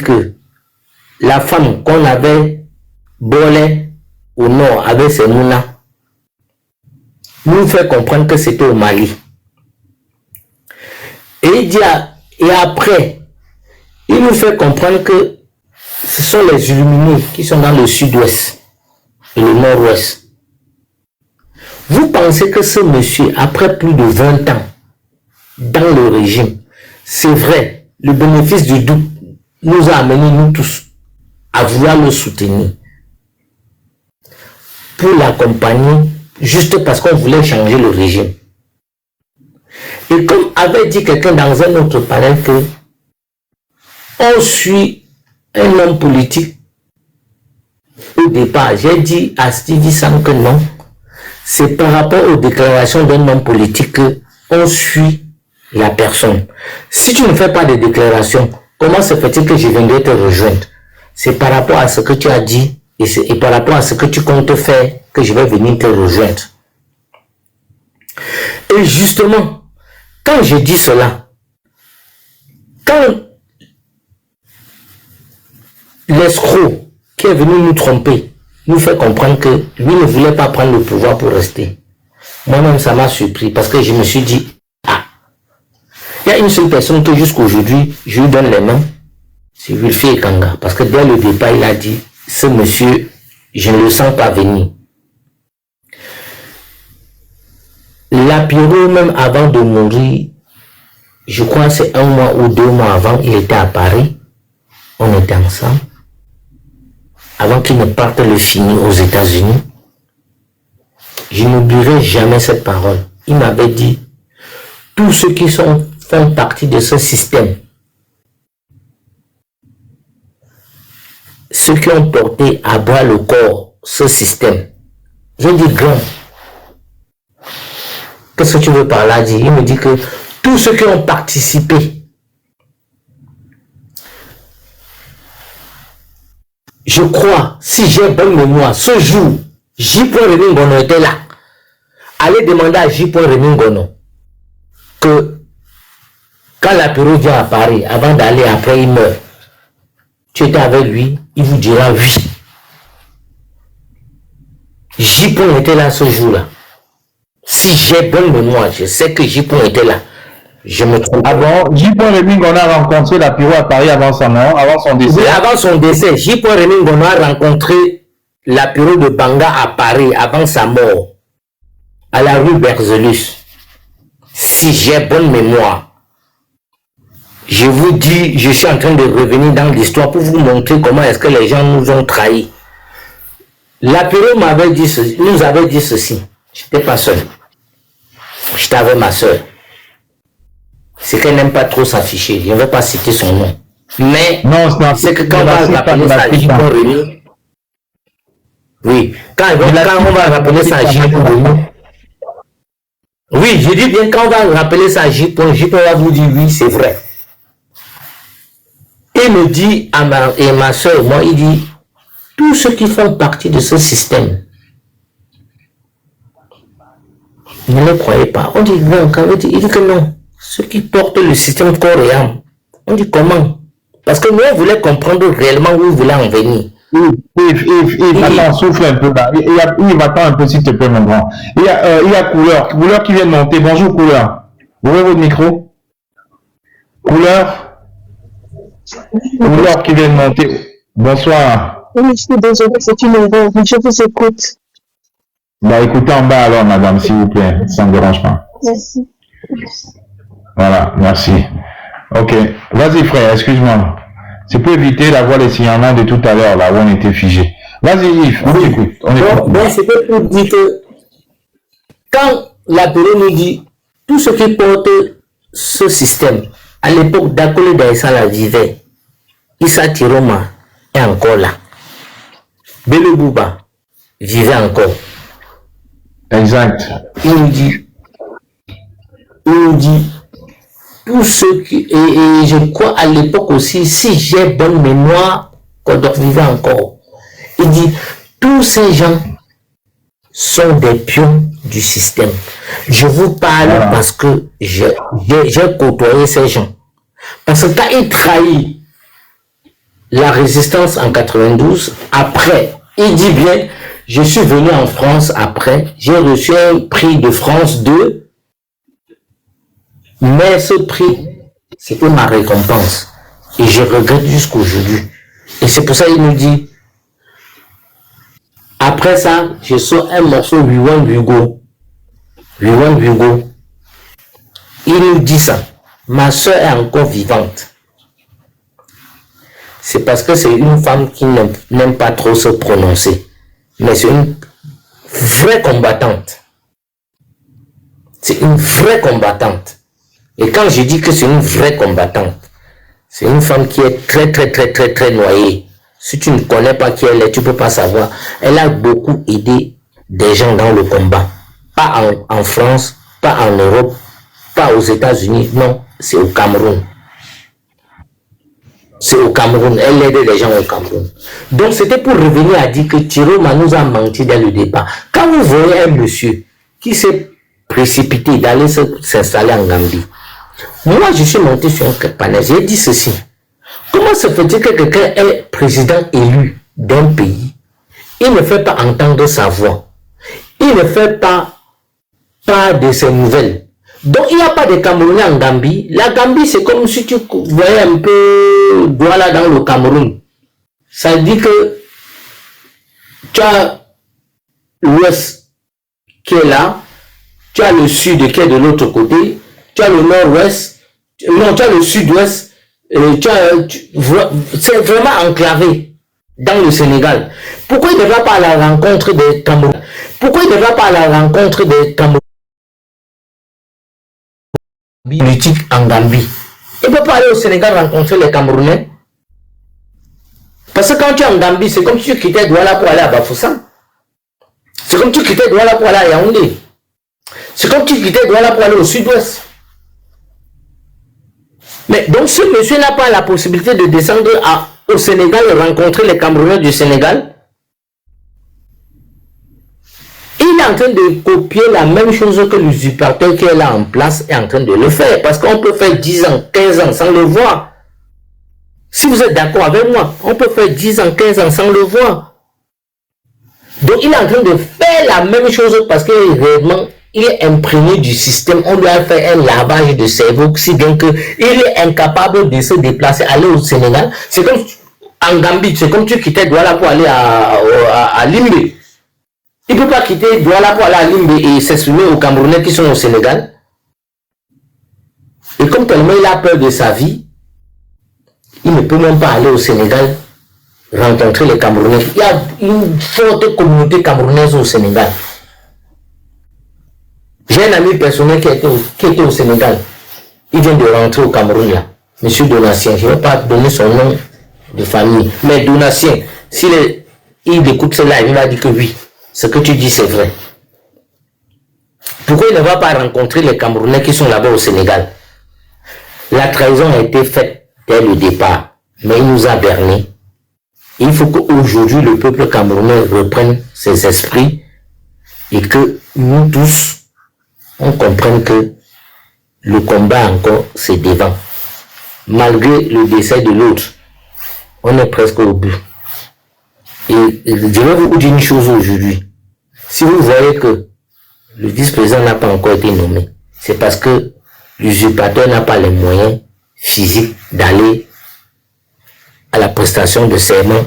que la femme qu'on avait volée au nord avec ses mounas nous fait comprendre que c'était au Mali. Et après, il nous fait comprendre que ce sont les illuminés qui sont dans le sud-ouest et le nord-ouest. Vous pensez que ce monsieur, après plus de 20 ans dans le régime, c'est vrai, le bénéfice du doute nous a amenés, nous tous, à vouloir le soutenir, pour l'accompagner, juste parce qu'on voulait changer le régime. Et comme avait dit quelqu'un dans un autre panel que on suit un homme politique, au départ, j'ai dit à Stevie Sam que non, c'est par rapport aux déclarations d'un homme politique qu'on suit la personne. Si tu ne fais pas de déclarations, comment se fait-il que je viendrai te rejoindre? C'est par rapport à ce que tu as dit et par rapport à ce que tu comptes faire que je vais venir te rejoindre. Et justement, quand je dis cela, quand l'escroc qui est venu nous tromper nous fait comprendre que lui ne voulait pas prendre le pouvoir pour rester, moi-même ça m'a surpris parce que je me suis dit, ah, il y a une seule personne que jusqu'aujourd'hui je lui donne les mains, c'est Wilfried Ekanga, parce que dès le départ il a dit, ce monsieur, je ne le sens pas venir. Lapiro, même avant de mourir, je crois que c'est 1 mois ou 2 mois avant, il était à Paris, on était ensemble, avant qu'il ne parte le fini aux États-Unis. Je n'oublierai jamais cette parole. Il m'avait dit, tous ceux qui font partie de ce système, ceux qui ont porté à bras le corps ce système, j'ai dit grand. Qu'est-ce que tu veux par là dire? Il me dit que tous ceux qui ont participé, je crois, si j'ai bonne mémoire, ce jour, J. Rémy Ngono était là. Allez demander à J. Rémy Ngono que quand Lapiro vient à Paris, avant d'aller, après il meurt, tu étais avec lui, il vous dira oui. J. était là ce jour-là. Si j'ai bonne mémoire, je sais que J. était là. Je me trompe. Ah bon, J. Rémy Ngono a rencontré Lapiro à Paris avant son mort, avant son décès. Oui, avant son décès, J. Rémy Ngono a rencontré Lapiro de Banga à Paris avant sa mort, à la rue Berzelus. Si j'ai bonne mémoire, je vous dis, je suis en train de revenir dans l'histoire pour vous montrer comment est-ce que les gens nous ont trahis. Lapiro m'avait dit ceci, nous avait dit ceci. Je n'étais pas seul. j'étais avec ma soeur. C'est qu'elle n'aime pas trop s'afficher. Je ne vais pas citer son nom. Mais c'est que quand on va rappeler ça à J. Réunion, oui, quand on va rappeler ça à J. Réunion, oui, je dis bien quand on va rappeler ça à J. va vous dire oui, c'est vrai. Il me dit à ma soeur, moi, il dit, tous ceux qui font partie de ce système, ne le croyez pas. On dit non, quand il dit que non. Ceux qui portent le système corps et âme. On dit comment? Parce que nous, on voulait comprendre réellement où vous voulez en venir. Yves, attends, souffle un peu là. Yves, attends un peu s'il te plaît, mon grand. Il y a Couleur qui vient de monter. Bonjour, Couleur. Ouvrez votre micro. Couleur qui vient de monter. Bonsoir. Oui, je suis désolé, c'est une erreur. Je vous écoute. Bah, écoutez en bas alors, madame, s'il vous plaît. Ça ne me dérange pas. Merci. Voilà, merci. Ok. Vas-y, frère, excuse-moi. C'est pour éviter d'avoir les signalements de tout à l'heure, là où on était figé. Vas-y, Yves, on t'écoute. Donc, c'était pour dire que quand l'apéro nous dit tout ce qui porte ce système, à l'époque d'Akole Daïssa la vivait, Issa Tiroma est encore là. Bele Bouba vivait encore. Exact. Il nous dit tous ceux qui, et je crois à l'époque aussi, si j'ai bonne mémoire, Kodor vivait encore. Il dit, tous ces gens sont des pions du système. Je vous parle parce que j'ai côtoyé ces gens. Parce que quand il trahit la résistance en 92, après, il dit bien, je suis venu en France après, j'ai reçu un prix de France 2, mais ce prix, c'était ma récompense. Et je regrette jusqu'aujourd'hui. Et c'est pour ça qu'il nous dit, après ça, je sors un morceau Wiwan Hugo. Il nous dit ça. Ma soeur est encore vivante. C'est parce que c'est une femme qui n'aime pas trop se prononcer. Mais c'est une vraie combattante. C'est une vraie combattante. Et quand je dis que c'est une vraie combattante, c'est une femme qui est très noyée. Si tu ne connais pas qui elle est, tu ne peux pas savoir. Elle a beaucoup aidé des gens dans le combat. Pas en France, pas en Europe, pas aux États-Unis. Non, c'est au Cameroun. C'est au Cameroun. Elle aide les gens au Cameroun. Donc c'était pour revenir à dire que Tiroma nous a menti dès le départ. Quand vous voyez un monsieur qui s'est précipité d'aller s'installer en Gambie, moi je suis monté sur un panel, j'ai dit ceci. Comment se fait-il que quelqu'un est président élu d'un pays? Il ne fait pas entendre sa voix. Il ne fait pas part de ses nouvelles. Donc il n'y a pas de Camerounais en Gambie. La Gambie, c'est comme si tu voyais un peu Douala dans le Cameroun. Ça dit que tu as l'ouest qui est là, tu as le sud qui est de l'autre côté, tu as le nord-ouest, non, tu as le sud-ouest, c'est vraiment enclavé dans le Sénégal. Pourquoi il ne va pas à la rencontre des Camerounais? Pourquoi il ne va pas à la rencontre des Camerounais politiques en Gambie? Il ne peut pas aller au Sénégal rencontrer les Camerounais. Parce que quand tu es en Gambie, c'est comme si tu quittais Douala pour aller à Bafoussam. C'est comme si tu quittais Douala pour aller à Yaoundé. C'est comme si tu quittais Douala pour aller au sud-ouest. Mais donc ce monsieur n'a pas la possibilité de descendre au Sénégal et rencontrer les Camerounais du Sénégal. Il est en train de copier la même chose que l'usurpateur qui est là en place est en train de le faire. Parce qu'on peut faire 10 ans, 15 ans sans le voir. Si vous êtes d'accord avec moi, on peut faire 10 ans, 15 ans sans le voir. Donc il est en train de faire la même chose parce que réellement, il est imprégné du système. On lui a fait un lavage de cerveau si bien qu'il est incapable de se déplacer, aller au Sénégal. C'est comme en Gambie, c'est comme tu quittais Douala pour aller à Limbe. Il ne peut pas quitter Douala pour aller à Limbe et s'exprimer aux Camerounais qui sont au Sénégal. Et comme tellement il a peur de sa vie, il ne peut même pas aller au Sénégal rencontrer les Camerounais. Il y a une forte communauté camerounaise au Sénégal. J'ai un ami personnel qui était au Sénégal. Il vient de rentrer au Cameroun là. Monsieur Donatien, je ne vais pas donner son nom de famille. Mais Donatien, s'il écoute cela, il va dire que oui, ce que tu dis c'est vrai. Pourquoi il ne va pas rencontrer les Camerounais qui sont là-bas au Sénégal? La trahison a été faite dès le départ, mais il nous a bernés. Il faut qu'aujourd'hui le peuple camerounais reprenne ses esprits et que nous tous, on comprenne que le combat encore c'est devant. Malgré le décès de l'autre, on est presque au but. Et je vais vous dire une chose aujourd'hui. Si vous voyez que le vice-président n'a pas encore été nommé, c'est parce que l'usurpateur n'a pas les moyens physiques d'aller à la prestation de serment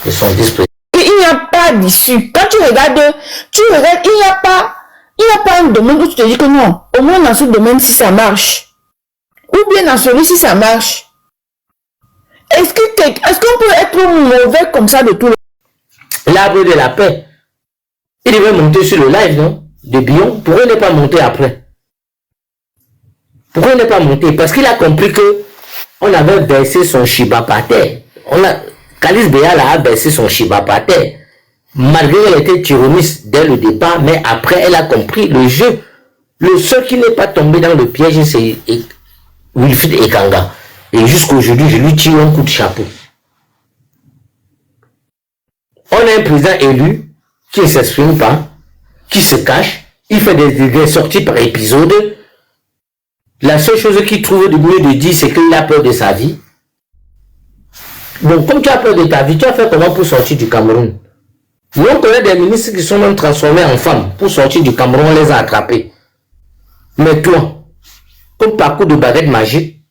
de son vice-président. Il n'y a pas d'issue. Quand tu regardes, il n'y a pas un domaine où tu te dis que non, au moins dans ce domaine si ça marche. Ou bien dans celui-ci ça marche. Est-ce qu'on peut être mauvais comme ça de tout le... L'arbre de la paix. Il devait monter sur le live, non? De Bion. Pourquoi il n'est pas monté après? Pourquoi il n'est pas monté? Parce qu'il a compris que on avait versé son Shiba par terre. Kalice Béala a versé son Shiba par terre. Malgré qu'elle était tyranniste dès le départ, mais après elle a compris le jeu. Le seul qui n'est pas tombé dans le piège, c'est Wilfried Ekanga. Et jusqu'aujourd'hui, je lui tire un coup de chapeau. On a un président élu qui ne s'exprime pas, qui se cache, il fait des sorties par épisode. La seule chose qu'il trouve de mieux de dire, c'est qu'il a peur de sa vie. Bon, comme tu as peur de ta vie, tu as fait comment pour sortir du Cameroun? Nous, on connaît des ministres qui sont même transformés en femmes. Pour sortir du Cameroun, on les a attrapés. Mais toi, comme parcours de baguette magique,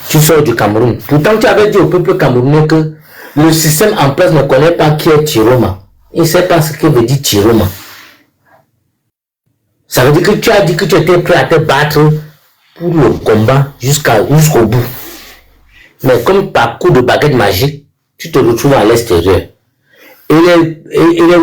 tu sors du Cameroun. Pourtant, tu avais dit au peuple camerounais que le système en place ne connaît pas qui est Tiroma. Il ne sait pas ce que veut dire Tiroma. Ça veut dire que tu as dit que tu étais prêt à te battre pour le combat jusqu'au bout. Mais comme par coup de baguette magique, tu te retrouves à l'extérieur. Et les